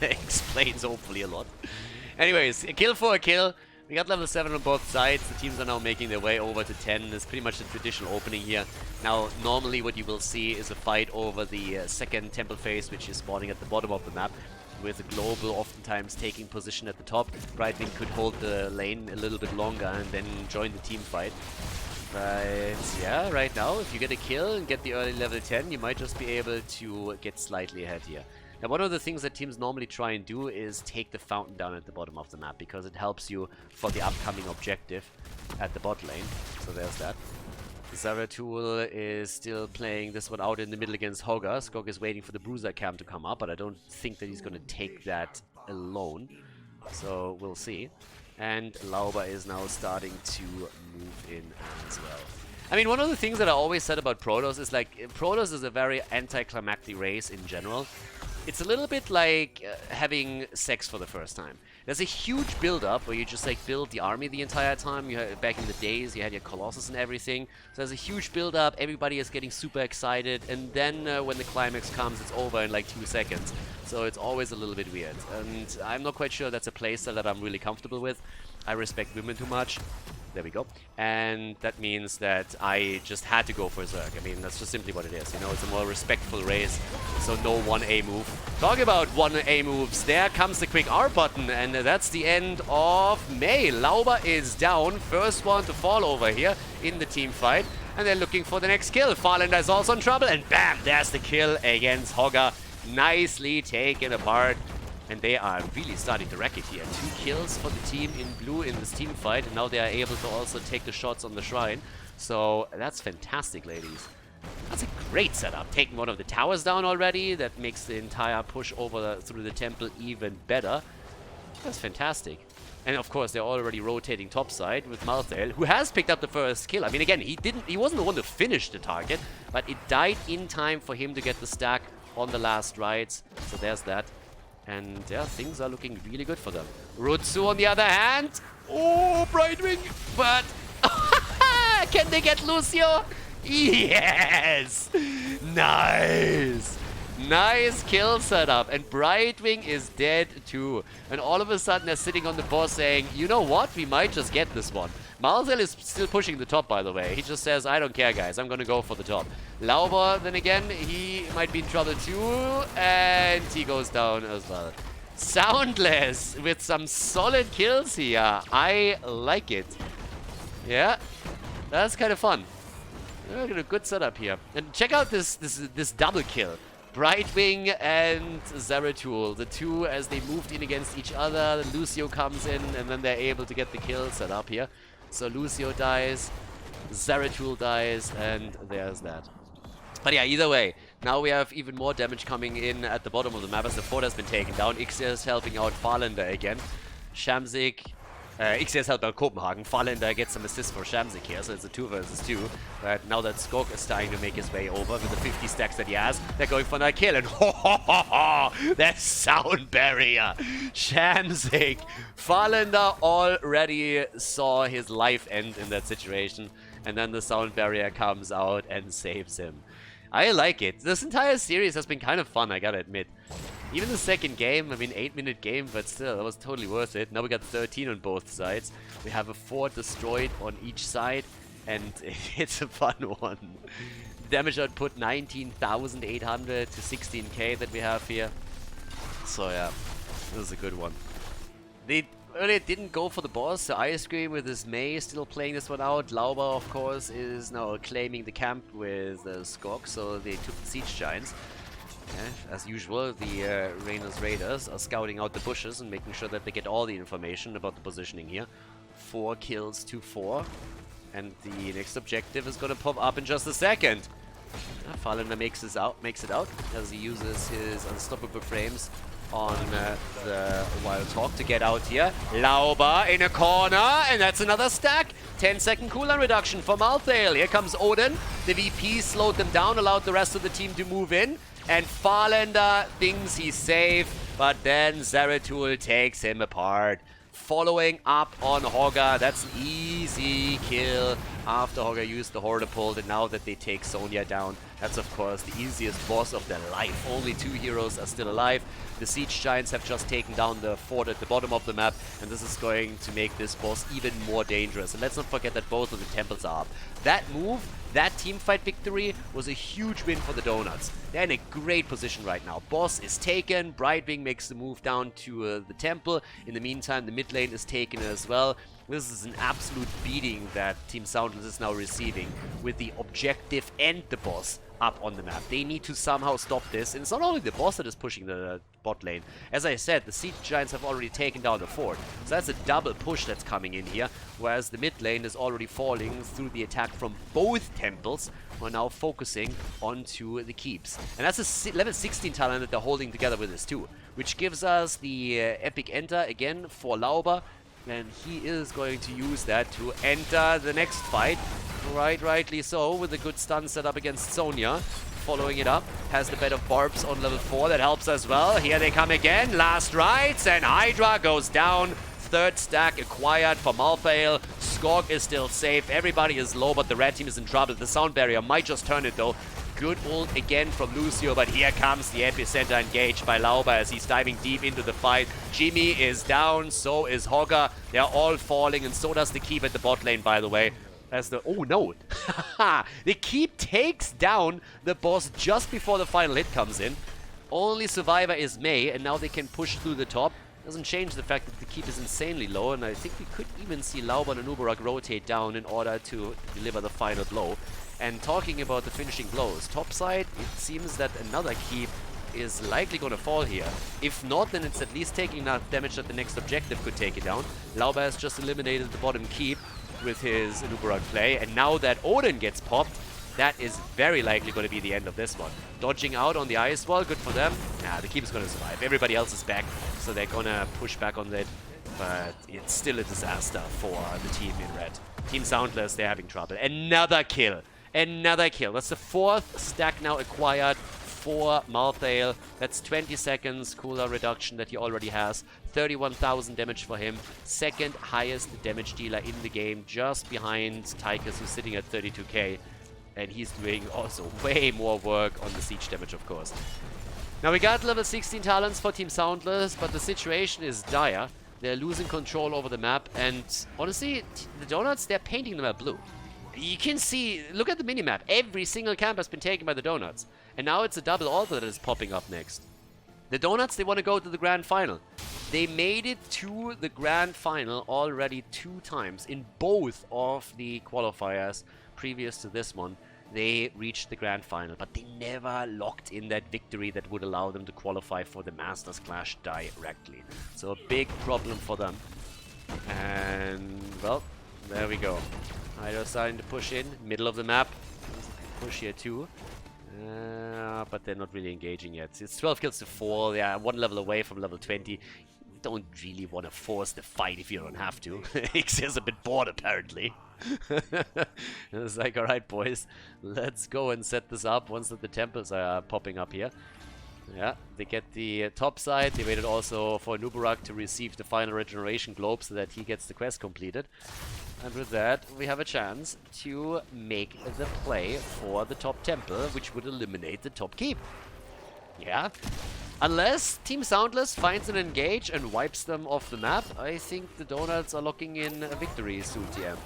Explains hopefully a lot. Anyways, a kill for a kill. We got level 7 on both sides. The teams are now making their way over to 10. It's pretty much the traditional opening here. Now, normally what you will see is a fight over the second temple phase, which is spawning at the bottom of the map, with a global oftentimes taking position at the top. Brightwing could hold the lane a little bit longer and then join the team fight. But yeah, right now, if you get a kill and get the early level 10, you might just be able to get slightly ahead here. Now, one of the things that teams normally try and do is take the fountain down at the bottom of the map, because it helps you for the upcoming objective at the bot lane. So there's that. Zeratul is still playing this one out in the middle against Hogger. Skog is waiting for the Bruiser cam to come up, but I don't think that he's going to take that alone. So we'll see. And Lauber is now starting to move in as well. I mean, one of the things that I always said about Protoss is, like, Protoss is a very anticlimactic race in general. It's a little bit like having sex for the first time. There's a huge build-up where you just, like, build the army the entire time. You had, back in the days, you had your Colossus and everything. So there's a huge build-up, everybody is getting super excited, and then when the climax comes, it's over in like 2 seconds. So it's always a little bit weird. And I'm not quite sure that's a playstyle that I'm really comfortable with. I respect women too much. There we go. And that means that I just had to go for Zerg. I mean, that's just simply what it is. You know, it's a more respectful race, so no 1A move. Talking about 1A moves, there comes the quick R button, and that's the end of May. Lauber is down, first one to fall over here in the team fight, and they're looking for the next kill. Farlander is also in trouble, and bam, there's the kill against Hogger. Nicely taken apart. And they are really starting to wreck it here. 2 kills for the team in blue in this team fight, and now they are able to also take the shots on the shrine. So that's fantastic, ladies. That's a great setup. Taking one of the towers down already. That makes the entire push over through the temple even better. That's fantastic. And of course, they're already rotating topside with Malthael, who has picked up the first kill. I mean, again, he wasn't the one to finish the target, but it died in time for him to get the stack on the last rides. So there's that. And yeah, things are looking really good for them. Rutsu on the other hand. Oh, Brightwing. But can they get Lucio? Yes. Nice. Nice kill setup. And Brightwing is dead too. And all of a sudden they're sitting on the boss saying, you know what? We might just get this one. Malthael is still pushing the top, by the way. He just says, I don't care, guys. I'm going to go for the top. Lauber, then again, he might be in trouble too. And he goes down as well. SoundLess with some solid kills here. I like it. Yeah, that's kind of fun. Look at a good setup here. And check out this double kill. Brightwing and Zeratul, the two, as they moved in against each other. Lucio comes in, and then they're able to get the kill set up here. So Lucio dies, Zeratul dies, and there's that. But yeah, either way, now we have even more damage coming in at the bottom of the map as the fort has been taken down. Ixia helping out Farlander again. Shamzik, Ixia helping out Copenhagen. Farlander gets some assist for Shamzik here, so it's a 2 versus 2. But now that Skog is starting to make his way over with the 50 stacks that he has, they're going for that kill. And ho ho ho ho! That sound barrier! Shamzik! Farlander already saw his life end in that situation. And then the sound barrier comes out and saves him. I like it. This entire series has been kind of fun, I gotta admit. Even the second game, I mean, 8-minute game, but still, that was totally worth it. Now we got 13 on both sides. We have a fort destroyed on each side, and it's a fun one. Damage output 19,800 to 16k that we have here. So yeah, this is a good one. They earlier didn't go for the boss, so Ice Cream with his May still playing this one out. Lauber, of course, is now claiming the camp with Skog, so they took the Siege Giants. Yeah, as usual, the Rainer's Raiders are scouting out the bushes and making sure that they get all the information about the positioning here. 4 kills to 4. And the next objective is going to pop up in just a second. Farlander makes it out as he uses his unstoppable frames on the Wild Hawk to get out here. Lauber in a corner, and that's another stack. 10-second cooldown reduction for Malthael. Here comes Odin. The VP slowed them down, allowed the rest of the team to move in. And Farlander thinks he's safe, but then Zeratul takes him apart. following up on Hogger. That's an easy kill after Hogger used the Horde pull. And now that they take Sonya down, that's of course the easiest boss of their life. Only 2 heroes are still alive. The Siege Giants have just taken down the fort at the bottom of the map, and this is going to make this boss even more dangerous. And let's not forget that both of the temples are up. That move, that teamfight victory, was a huge win for the Donuts. They're in a great position right now. Boss is taken, Brightwing makes the move down to the temple. In the meantime, the mid lane is taken as well. This is an absolute beating that Team SoundLess is now receiving with the objective and the boss up on the map. They need to somehow stop this, and it's not only the boss that is pushing the bot lane. As I said, the Siege Giants have already taken down the fort, so that's a double push that's coming in here, whereas the mid lane is already falling through the attack from both temples, who are now focusing onto the keeps. And that's a level 16 talent that they're holding together with this too, which gives us the epic enter again for Lauber, and he is going to use that to enter the next fight. Rightly so, with a good stun set up against Sonya. Following it up, has the bed of barbs on level 4, that helps as well. Here they come again, last rites, and Hydra goes down. Third stack acquired for Malthael. Skorg is still safe, everybody is low, but the red team is in trouble. The sound barrier might just turn it though. Good ult again from Lucio, but here comes the epicenter engaged by Lauber as he's diving deep into the fight. Jimmy is down, so is Hogger. They're all falling, and so does the keep at the bot lane, by the way. As the... oh no! The keep takes down the boss just before the final hit comes in. Only survivor is Mei, and now they can push through the top. Doesn't change the fact that the keep is insanely low, and I think we could even see Lauber and Nubarak rotate down in order to deliver the final blow. And talking about the finishing blows, topside, it seems that another keep is likely going to fall here. If not, then it's at least taking enough damage that the next objective could take it down. Lauber has just eliminated the bottom keep with his Nubarak play, and now that Odin gets popped, that is very likely going to be the end of this one. Dodging out on the ice wall, good for them. Nah, the keep is going to survive. Everybody else is back, so they're going to push back on that. But it's still a disaster for the team in red. Team SoundLess, they're having trouble. Another kill. Another kill. That's the 4th stack now acquired for Malthael. That's 20 seconds cooldown reduction that he already has. 31,000 damage for him. 2nd highest damage dealer in the game, just behind Tychus, who's sitting at 32k. And he's doing also way more work on the siege damage, of course. Now we got level 16 talents for Team SoundLess, but the situation is dire. They're losing control over the map, and honestly, the Donuts, they're painting the map blue. You can see, look at the minimap. Every single camp has been taken by the Donuts. And now it's a double altar that is popping up next. The Donuts, they want to go to the grand final. They made it to the grand final already 2 times in both of the qualifiers previous to this one. They reached the grand final, but they never locked in that victory that would allow them to qualify for the Masters Clash directly. So a big problem for them. And, well, there we go. Hydra starting to push in, middle of the map. Push here too. But they're not really engaging yet. It's 12 kills to 4. They are 1 level away from level 20. You don't really want to force the fight if you don't have to. Ixier's a bit bored apparently. It's like, alright boys, let's go and set this up once that the temples are popping up here. Yeah, they get the top side. They waited also for Nubarak to receive the final regeneration globe so that he gets the quest completed. And with that, we have a chance to make the play for the top temple, which would eliminate the top keep. Yeah. Unless Team SoundLess finds an engage and wipes them off the map, I think the Donuts are locking in a victory soon, TM.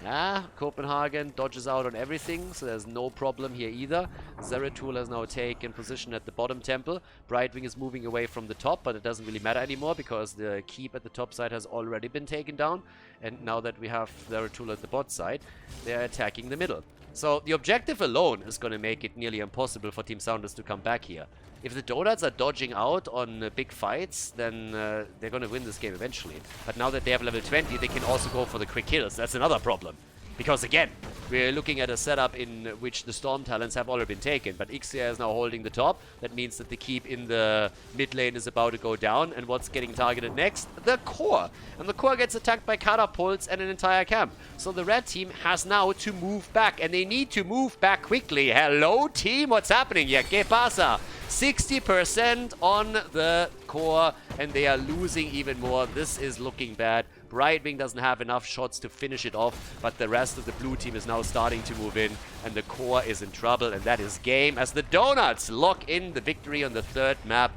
Yeah, Copenhagen dodges out on everything, so there's no problem here either. Zeratul has now taken position at the bottom temple. Brightwing is moving away from the top, but it doesn't really matter anymore because the keep at the top side has already been taken down. And now that we have Zeratul at the bot side, they're attacking the middle. So the objective alone is going to make it nearly impossible for Team SoundLess to come back here. If the Donuts are dodging out on big fights, then they're going to win this game eventually. But now that they have level 20, they can also go for the quick kills. That's another problem. Because again, we're looking at a setup in which the Storm talents have already been taken. But Ixia is now holding the top. That means that the keep in the mid lane is about to go down. And what's getting targeted next? The core. And the core gets attacked by catapults and an entire camp. So the red team has now to move back. And they need to move back quickly. Hello team, what's happening here? ¿Qué pasa? 60% on the core, and they are losing even more. This is looking bad. Brightwing doesn't have enough shots to finish it off, but the rest of the blue team is now starting to move in, and the core is in trouble, and that is game as the Donuts lock in the victory on the third map,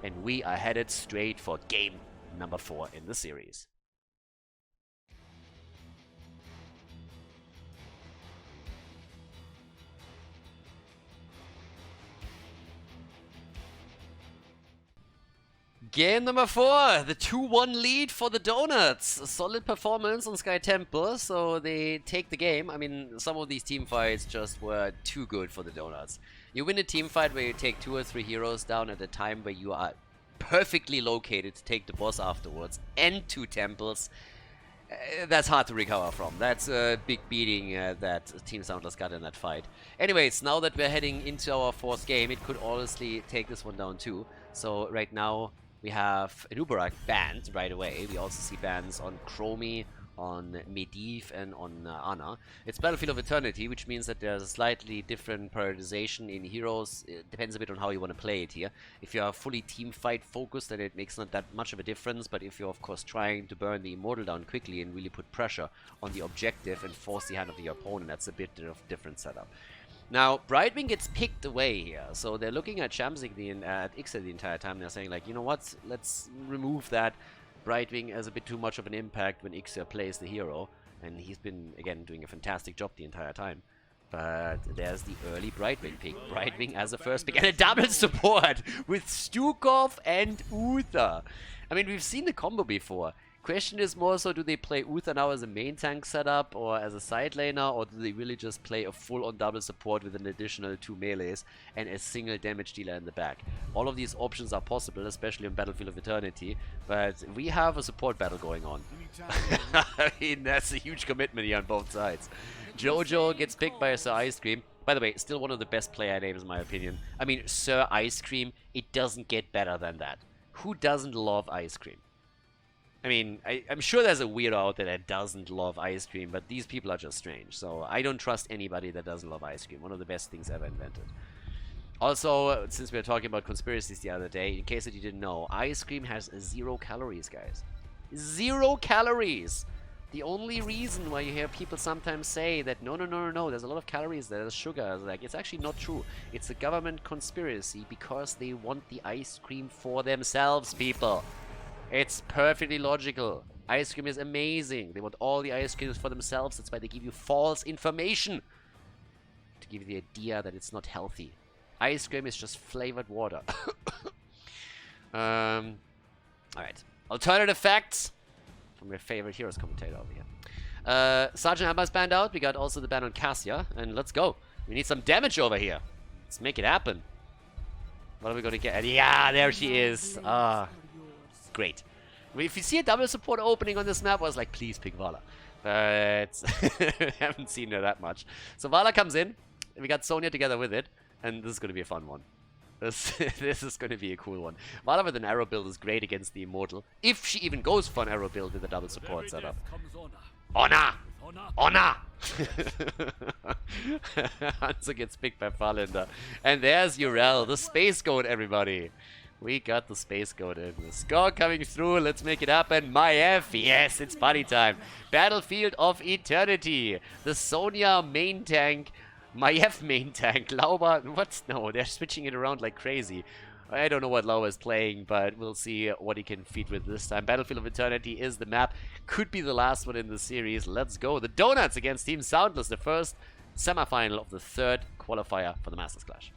and we are headed straight for game number 4 in the series. Game number 4, the 2-1 lead for the Donuts. A solid performance on Sky Temple, so they take the game. I mean, some of these team fights just were too good for the Donuts. You win a team fight where you take 2 or 3 heroes down at a time where you are perfectly located to take the boss afterwards, and 2 temples. That's hard to recover from. That's a big beating that Team SoundLess got in that fight. Anyways, now that we're heading into our 4th game, it could honestly take this one down too. So right now, we have Anubarak banned right away. We also see bans on Chromie, on Medivh, and on Ana. It's Battlefield of Eternity, which means that there's a slightly different prioritization in heroes. It depends a bit on how you want to play it here. If you are fully team fight focused, then it makes not that much of a difference. But if you're, of course, trying to burn the Immortal down quickly and really put pressure on the objective and force the hand of the opponent, that's a bit of a different setup. Now, Brightwing gets picked away here, so they're looking at Shamzik at Ixia the entire time. They're saying, like, you know what, let's remove that. Brightwing has a bit too much of an impact when Ixia plays the hero, and he's been, again, doing a fantastic job the entire time. But there's the early Brightwing pick. Brightwing as a first pick, and a double support with Stukov and Uther. I mean, we've seen the combo before. Question is more so, do they play Uther now as a main tank setup or as a side laner, or do they really just play a full-on double support with an additional 2 melees and a single damage dealer in the back? All of these options are possible, especially on Battlefield of Eternity, but we have a support battle going on. I mean, that's a huge commitment here on both sides. Jojo gets picked by Sir Ice Cream. By the way, still one of the best player names in my opinion. I mean, Sir Ice Cream, it doesn't get better than that. Who doesn't love ice cream? I mean, I'm sure there's a weirdo out there that doesn't love ice cream, but these people are just strange. So I don't trust anybody that doesn't love ice cream. One of the best things ever invented. Also, since we were talking about conspiracies the other day, in case that you didn't know, ice cream has 0 calories, guys. 0 calories! The only reason why you hear people sometimes say that no, there's a lot of calories, there's sugar, like, it's actually not true. It's a government conspiracy because they want the ice cream for themselves, people. It's perfectly logical. Ice cream is amazing. They want all the ice creams for themselves. That's why they give you false information. To give you the idea that it's not healthy. Ice cream is just flavored water. Alright. Alternative facts from your favorite Heroes commentator over here. Sergeant Amber's banned out. We got also the ban on Cassia. And let's go. We need some damage over here. Let's make it happen. What are we going to get? Yeah, there she is. Great. I mean, if you see a double support opening on this map, I was like, please pick Vala. But haven't seen her that much. So Vala comes in. We got Sonya together with it. And this is going to be a fun one. This is going to be a cool one. Vala with an arrow build is great against the Immortal. If she even goes for an arrow build with a double support setup. Honor! Honor! Hanzo gets picked by Farlander. And there's Urel, the Space Goat, everybody. We got the Space Goat in. The score coming through. Let's make it happen. Maiev. Yes, it's party time. Battlefield of Eternity. The Sonya main tank. Maiev main tank. Lauba. What? No, they're switching it around like crazy. I don't know what Lauba is playing, but we'll see what he can feed with this time. Battlefield of Eternity is the map. Could be the last one in the series. Let's go. The Donuts against Team SoundLess. The first semifinal of the 3rd qualifier for the Masters Clash.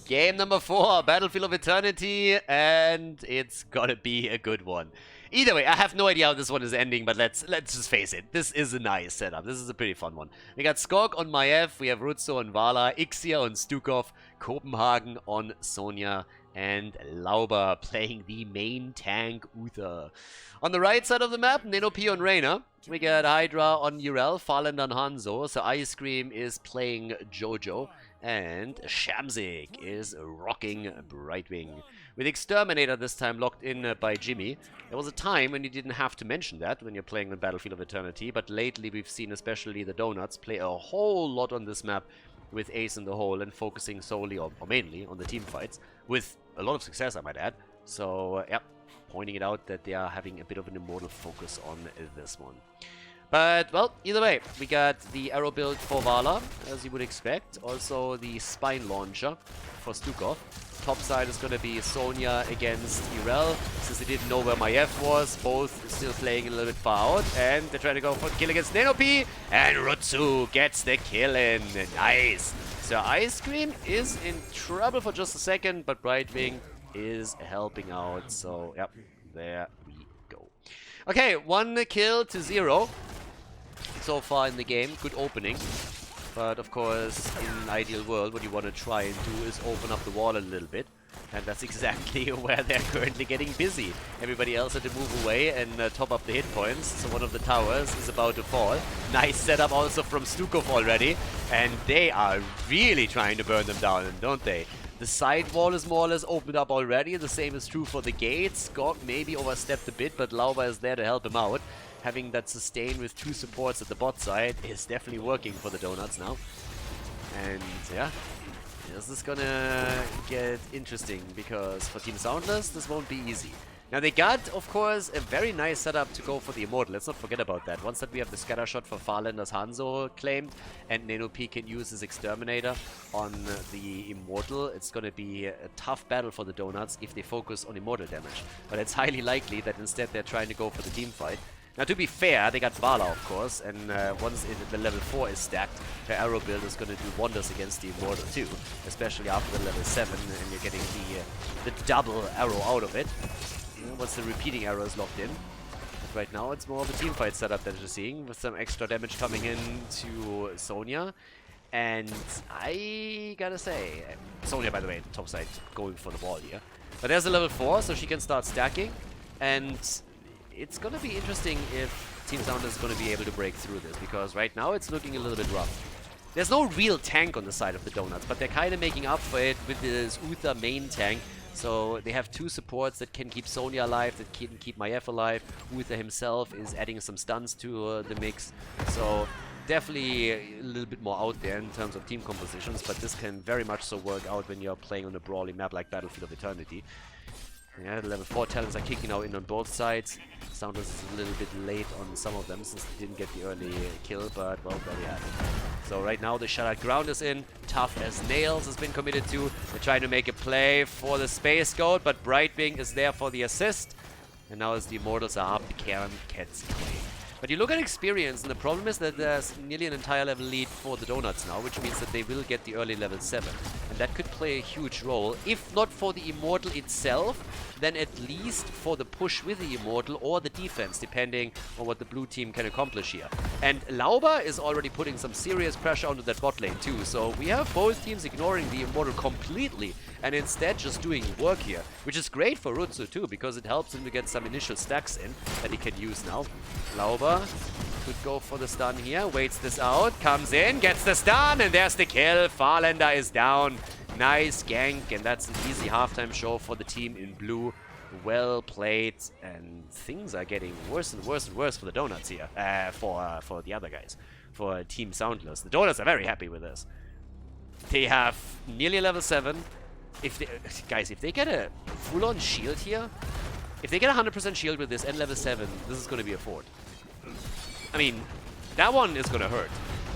Game number 4, Battlefield of Eternity, and it's gotta be a good one. Either way, I have no idea how this one is ending, but let's just face it. This is a nice setup. This is a pretty fun one. We got Skorg on Maiev, we have Rutzo on Vala, Ixia on Stukov, Copenhagen on Sonya, and Lauba playing the main tank Uther. On the right side of the map, Nenopi on Reyna. We got Hydra on Urel, Farland on Hanzo, so Ice Cream is playing Jojo. And Shamzik is rocking Brightwing. With Exterminator this time locked in by Jimmy. There was a time when you didn't have to mention that when you're playing the Battlefield of Eternity, but lately we've seen especially the Donuts play a whole lot on this map with Ace in the hole and focusing solely or mainly on the team fights, with a lot of success, I might add. So, yeah, pointing it out that they are having a bit of an Immortal focus on this one. But, well, either way, we got the arrow build for Vala, as you would expect. Also the spine launcher for Stukov. Top side is going to be Sonya against Irel, since they didn't know where Maiev was. Both still playing a little bit far out. And they're trying to go for the kill against Nenopi. And Rutsu gets the kill in. Nice. So Ice Cream is in trouble for just a second, but Brightwing is helping out. So, yep, there we go. Okay, 1 kill to 0 so far in the game. Good opening. But of course, in an ideal world, what you want to try and do is open up the wall a little bit. And that's exactly where they're currently getting busy. Everybody else had to move away and top up the hit points. So one of the towers is about to fall. Nice setup also from Stukov already. And they are really trying to burn them down, don't they? The side wall is more or less opened up already. The same is true for the gates. Gog maybe overstepped a bit, but Lauba is there to help him out. Having that sustain with 2 supports at the bot side is definitely working for the Donuts now. And yeah, this is gonna get interesting, because for Team SoundLess, this won't be easy. Now they got, of course, a very nice setup to go for the Immortal. Let's not forget about that. Once that we have the scatter shot for Farlander's Hanzo claimed, and Nenopi can use his Exterminator on the Immortal, it's gonna be a tough battle for the Donuts if they focus on Immortal damage. But it's highly likely that instead they're trying to go for the team fight. Now, to be fair, they got Vala, of course, and once the level 4 is stacked, her arrow build is going to do wonders against the Immortal too, especially after the level 7, and you're getting the double arrow out of it. Once the repeating arrow is locked in. But right now, it's more of a team fight setup that you're seeing, with some extra damage coming in to Sonya. And I gotta say, Sonya, by the way, top side, going for the wall here. But there's a level 4, so she can start stacking, and it's going to be interesting if Team SoundLess is going to be able to break through this, because right now it's looking a little bit rough. There's no real tank on the side of the Donuts, but they're kind of making up for it with this Uther main tank. So they have 2 supports that can keep Sonya alive, that can keep Maiev alive. Uther himself is adding some stuns to the mix. So definitely a little bit more out there in terms of team compositions, but this can very much so work out when you're playing on a brawly map like Battlefield of Eternity. Yeah, the level 4 talents are kicking now in on both sides. SoundLess is a little bit late on some of them since they didn't get the early kill, but well, there we have it. So right now the shutout ground is in. Tough as Nails has been committed to. They're trying to make a play for the Space Goat, but Brightwing is there for the assist. And now as the Immortals are up, the Karen gets away. But you look at experience, and the problem is that there's nearly an entire level lead for the Donuts now, which means that they will get the early level 7. And that could play a huge role, if not for the Immortal itself, then at least for the push with the Immortal or the defense, depending on what the blue team can accomplish here. And Lauba is already putting some serious pressure onto that bot lane too, so we have both teams ignoring the Immortal completely and instead just doing work here, which is great for Rutsu too, because it helps him to get some initial stacks in that he can use now. Lauba could go for the stun here, waits this out, comes in, gets the stun, and there's the kill. Farlander is down. Nice gank, and that's an easy halftime show for the team in blue. Well played, and things are getting worse and worse and worse for the Donuts here, for the other guys, for Team SoundLess. The Donuts are very happy with this. They have nearly level 7. If they, guys, if they get a full-on shield here, if they get 100% shield with this and level 7, this is going to be a fort. I mean, that one is going to hurt.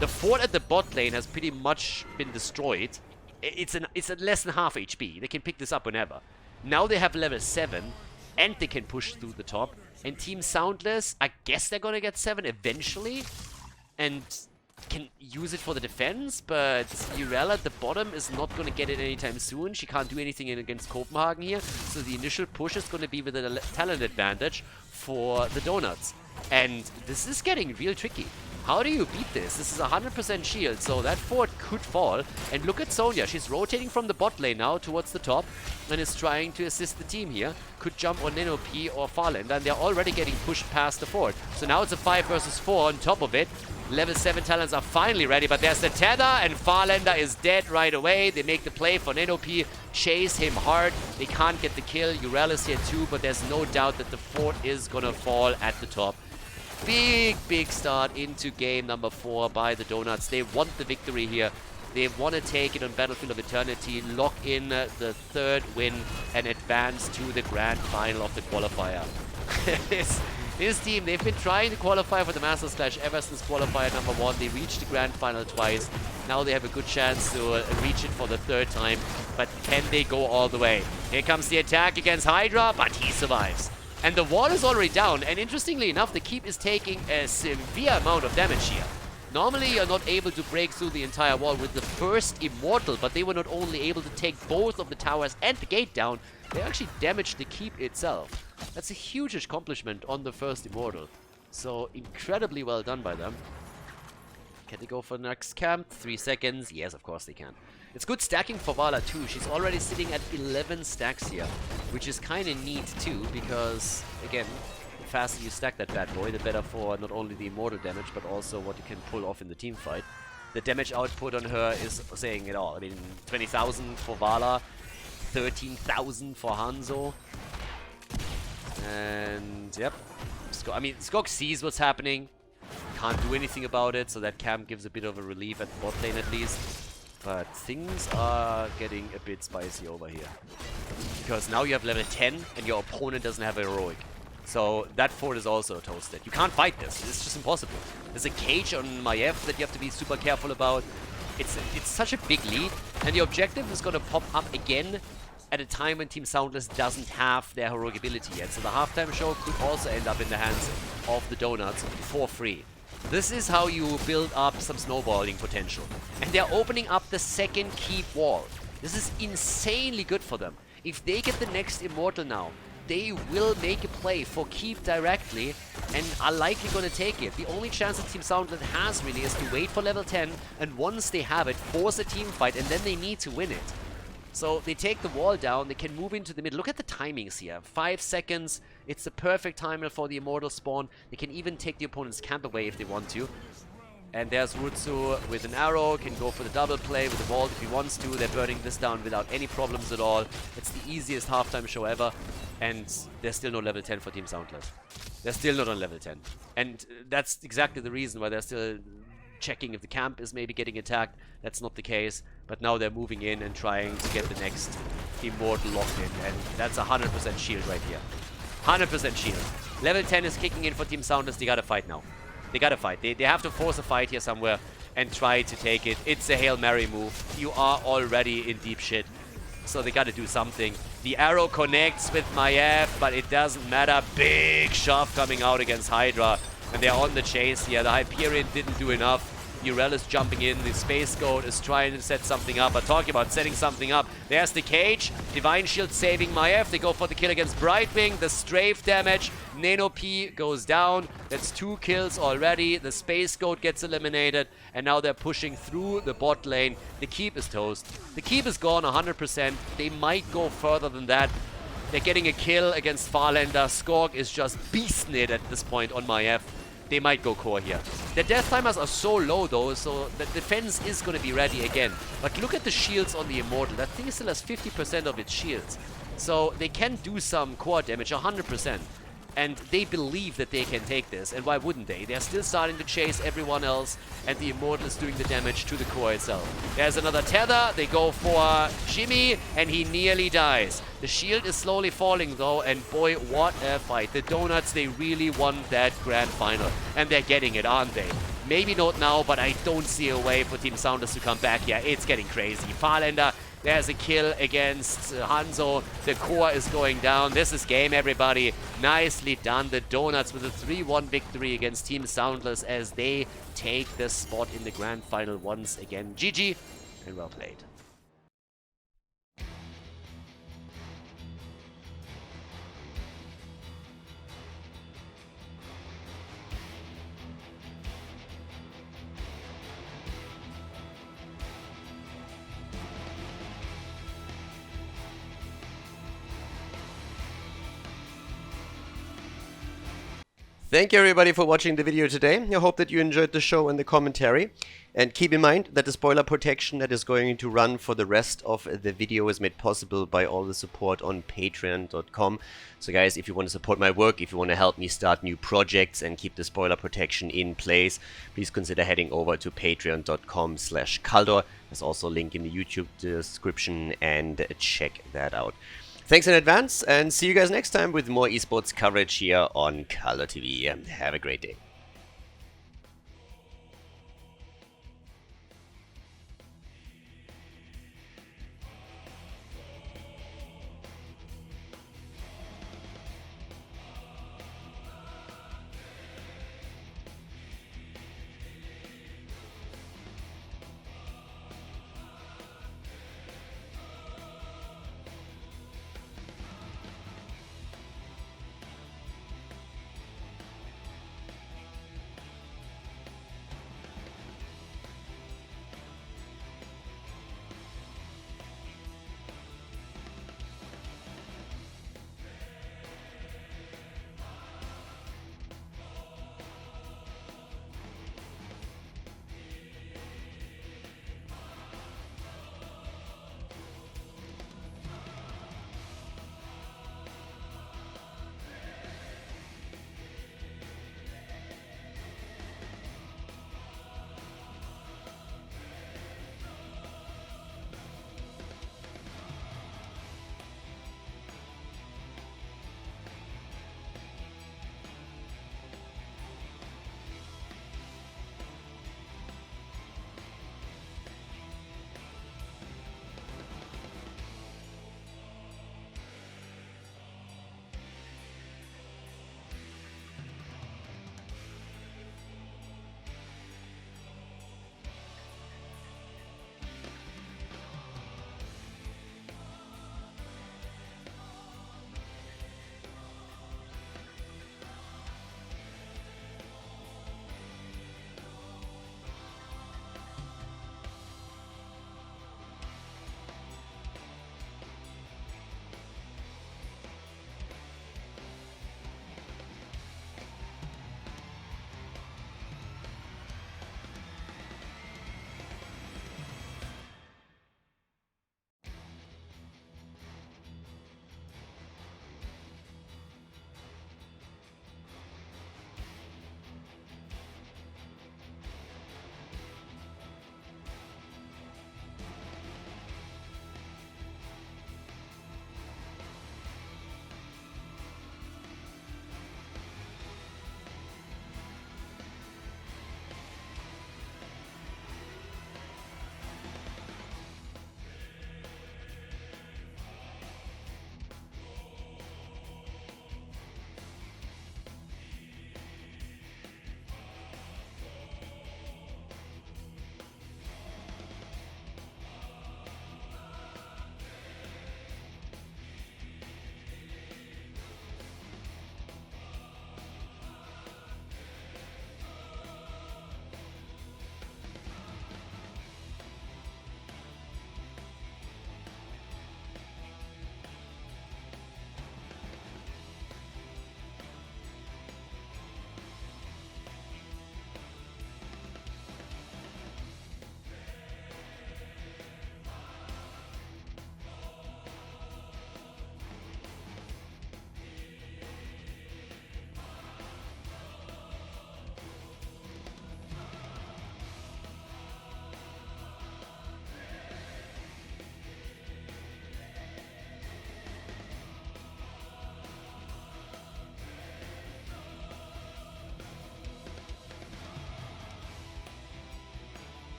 The fort at the bot lane has pretty much been destroyed. It's at less than half HP. They can pick this up whenever. Now they have level 7, and they can push through the top. And Team SoundLess, I guess they're going to get 7 eventually, and can use it for the defense, but Urel at the bottom is not going to get it anytime soon. She can't do anything against Copenhagen here, so the initial push is going to be with a talent advantage for the Donuts. And this is getting real tricky. How do you beat this? This is 100% shield, so that fort could fall. And look at Sonya. She's rotating from the bot lane now towards the top and is trying to assist the team here. Could jump on Nenopi or Farlander, and they're already getting pushed past the fort. So now it's a 5 versus 4 on top of it. Level 7 talents are finally ready, but there's the tether, and Farlander is dead right away. They make the play for Nenopi, chase him hard. They can't get the kill. Urel is here too, but there's no doubt that the fort is gonna fall at the top. Big start into game number 4 by the Donuts. They want the victory here. They want to take it on Battlefield of Eternity, lock in the third win, and advance to the grand final of the qualifier. This team, they've been trying to qualify for the Masters Clash ever since qualifier number 1. They reached the grand final twice. Now they have a good chance to reach it for the third time. But can they go all the way? Here comes the attack against Hydra, but he survives. And the wall is already down. And interestingly enough, the Keep is taking a severe amount of damage here. Normally, you're not able to break through the entire wall with the first Immortal, but they were not only able to take both of the towers and the gate down, they actually damaged the Keep itself. That's a huge accomplishment on the first Immortal. So, incredibly well done by them. Can they go for the next camp? 3 seconds. Yes, of course they can. It's good stacking for Vala too. She's already sitting at 11 stacks here, which is kind of neat too, because, again, the faster you stack that bad boy, the better for not only the Immortal damage, but also what you can pull off in the team fight. The damage output on her is saying it all. I mean, 20,000 for Vala, 13,000 for Hanzo. And, yep. Skog sees what's happening. Can't do anything about it, so that camp gives a bit of a relief at bot lane at least. But things are getting a bit spicy over here. Because now you have level 10 and your opponent doesn't have a heroic. So that fort is also toasted. You can't fight this. It's just impossible. There's a cage on Maiev that you have to be super careful about. It's such a big lead. And the objective is going to pop up again at a time when Team SoundLess doesn't have their heroic ability yet. So the halftime show could also end up in the hands of the Donuts for free. This is how you build up some snowballing potential. And they're opening up the second Keep wall. This is insanely good for them. If they get the next Immortal now, they will make a play for Keep directly and are likely going to take it. The only chance that Team SoundLess has really is to wait for level 10, and once they have it, force a team fight, and then they need to win it. So they take the wall down, they can move into the middle. Look at the timings here. 5 seconds. It's the perfect timer for the Immortal spawn. They can even take the opponent's camp away if they want to. And there's Rutsu with an arrow, can go for the double play with the vault if he wants to. They're burning this down without any problems at all. It's the easiest halftime show ever. And there's still no level 10 for Team SoundLess. They're still not on level 10. And that's exactly the reason why they're still checking if the camp is maybe getting attacked. That's not the case. But now they're moving in and trying to get the next Immortal locked in. And that's 100% shield right here. 100% shield. Level 10 is kicking in for Team SoundLess. They gotta fight now. They gotta fight. They have to force a fight here somewhere and try to take it. It's a Hail Mary move. You are already in deep shit. So they gotta do something. The arrow connects with Maiev, but it doesn't matter. Big shove coming out against Hydra. And they're on the chase here. The Hyperion didn't do enough. Urel is jumping in. The Space Goat is trying to set something up. But talking about setting something up, there's the cage. Divine Shield saving Maiev. They go for the kill against Brightwing. The strafe damage. Nano P goes down. That's 2 kills already. The Space Goat gets eliminated. And now they're pushing through the bot lane. The Keep is toast. The Keep is gone 100%. They might go further than that. They're getting a kill against Farlander. Skorg is just beasting it at this point on Maiev. They might go core here. The death timers are so low though, so the defense is going to be ready again. But look at the shields on the Immortal. That thing still has 50% of its shields. So they can do some core damage, 100%. And they believe that they can take this, and why wouldn't they? They're still starting to chase everyone else, and the Immortal is doing the damage to the core itself. There's another tether, they go for Jimmy, and he nearly dies. The shield is slowly falling though, and boy, what a fight. The Donuts, they really won that grand final, and they're getting it, aren't they? Maybe not now, but I don't see a way for Team SoundLess to come back here. It's getting crazy. Farlander, there's a kill against Hanzo. The core is going down. This is game, everybody. Nicely done. The Donuts with a 3-1 victory against Team SoundLess as they take the spot in the grand final once again. GG and well played. Thank you everybody for watching the video today. I hope that you enjoyed the show and the commentary. And keep in mind that the spoiler protection that is going to run for the rest of the video is made possible by all the support on patreon.com. So guys, if you want to support my work, if you want to help me start new projects and keep the spoiler protection in place, please consider heading over to patreon.com/Khaldor. There's also a link in the YouTube description, and check that out. Thanks in advance, and see you guys next time with more esports coverage here on Khaldor TV. Have a great day.